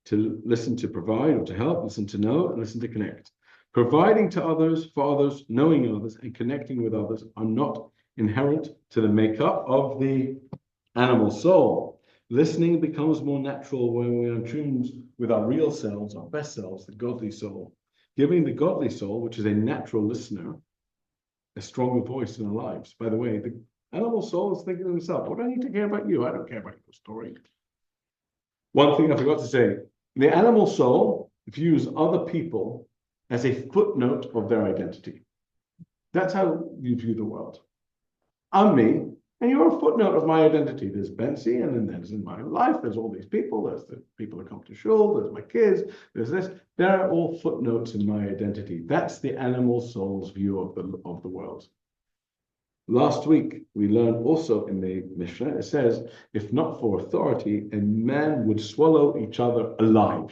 To listen to provide or to help, listen to know, and listen to connect. Providing to others, for others, knowing others, and connecting with others are not inherent to the makeup of the animal soul. Listening becomes more natural when we are tuned with our real selves, our best selves, the godly soul. Giving the godly soul, which is a natural listener, a stronger voice in our lives. By the way, the animal soul is thinking to himself, what do I need to care about you? I don't care about your story. One thing I forgot to say, the animal soul views other people as a footnote of their identity. That's how you view the world. I'm me, and you're a footnote of my identity. There's Betsy, and then there's in my life, there's all these people. There's the people that come to shul, there's my kids, there's this. They're all footnotes in my identity. That's the animal soul's view of the world. Last week, we learned also in the Mishnah, it says, if not for authority, a man would swallow each other alive.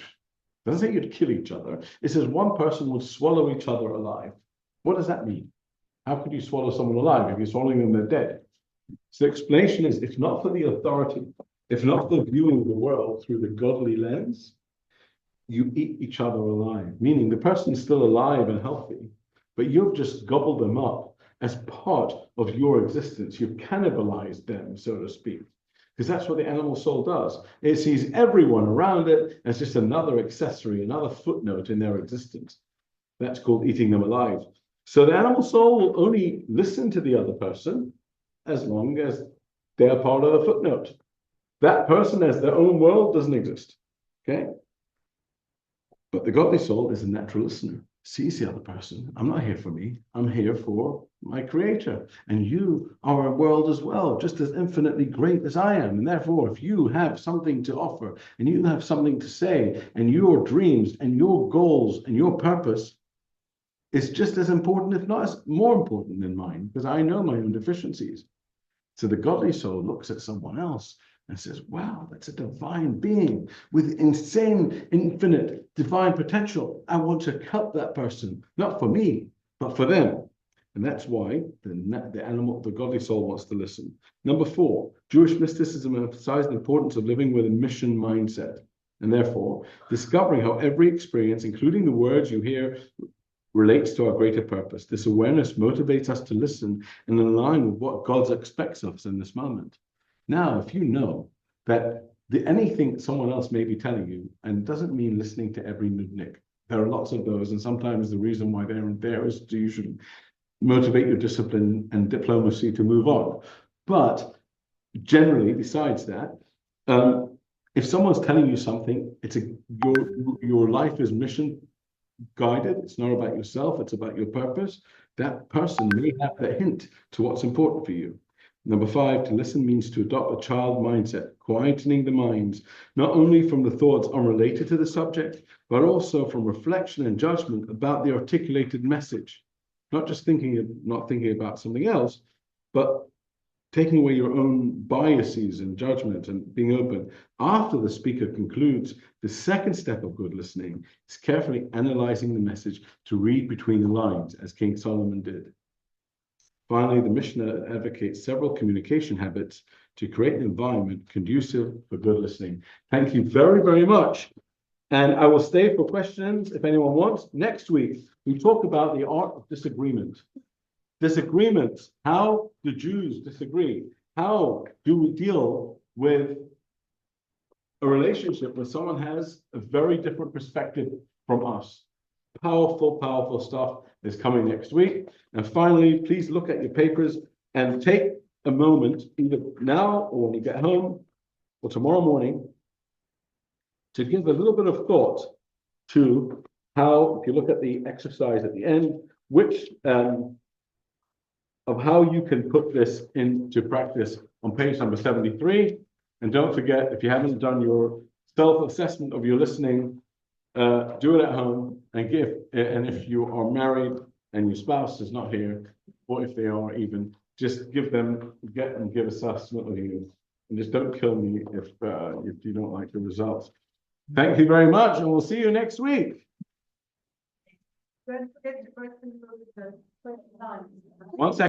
It doesn't say you'd kill each other. It says one person would swallow each other alive. What does that mean? How could you swallow someone alive? If you're swallowing them, they're dead. So the explanation is, if not for the authority, if not for viewing the world through the godly lens, you eat each other alive. Meaning the person's still alive and healthy, but you've just gobbled them up as part of your existence. You've cannibalized them, so to speak. Because that's what the animal soul does. It sees everyone around it as just another accessory, another footnote in their existence. That's called eating them alive. So the animal soul will only listen to the other person as long as they're part of the footnote. That person as their own world doesn't exist. Okay? But the godly soul is a natural listener. Sees the other person. I'm not here for me. I'm here for my creator. And you are a world as well, just as infinitely great as I am. And therefore, if you have something to offer, and you have something to say, and your dreams, and your goals, and your purpose is just as important, if not as more important than mine, because I know my own deficiencies. So the godly soul looks at someone else and says, wow, that's a divine being with insane, infinite, divine potential. I want to help that person, not for me, but for them. And that's why the animal, the godly soul wants to listen. Number 4, Jewish mysticism emphasized the importance of living with a mission mindset. And therefore, discovering how every experience, including the words you hear, relates to our greater purpose. This awareness motivates us to listen and align with what God expects of us in this moment. Now, if you know that anything someone else may be telling you, and it doesn't mean listening to every nudnik. There are lots of those, and sometimes the reason why they're there is to usually motivate your discipline and diplomacy to move on. But generally, besides that, if someone's telling you something, your life is mission guided. It's not about yourself, it's about your purpose. That person may have the hint to what's important for you. Number 5, to listen means to adopt a child mindset, quietening the minds, not only from the thoughts unrelated to the subject, but also from reflection and judgment about the articulated message. Not just not thinking about something else, but taking away your own biases and judgment and being open. After the speaker concludes, the second step of good listening is carefully analyzing the message to read between the lines, as King Solomon did. Finally, the Mishnah advocates several communication habits to create an environment conducive for good listening. Thank you very, very much. And I will stay for questions if anyone wants. Next week, we talk about the art of disagreement. Disagreements, how do Jews disagree? How do we deal with a relationship where someone has a very different perspective from us? Powerful, powerful stuff is coming next week. And finally, please look at your papers and take a moment, either now or when you get home or tomorrow morning, to give a little bit of thought to how, if you look at the exercise at the end, which of how you can put this into practice on page number 73. And don't forget, if you haven't done your self-assessment of your listening, do it at home and and if you are married and your spouse is not here, or if they are even, just give assessment of you. And just don't kill me if you don't like the results. Thank you very much, and we'll see you next week. Don't forget to question the 29. 1 second.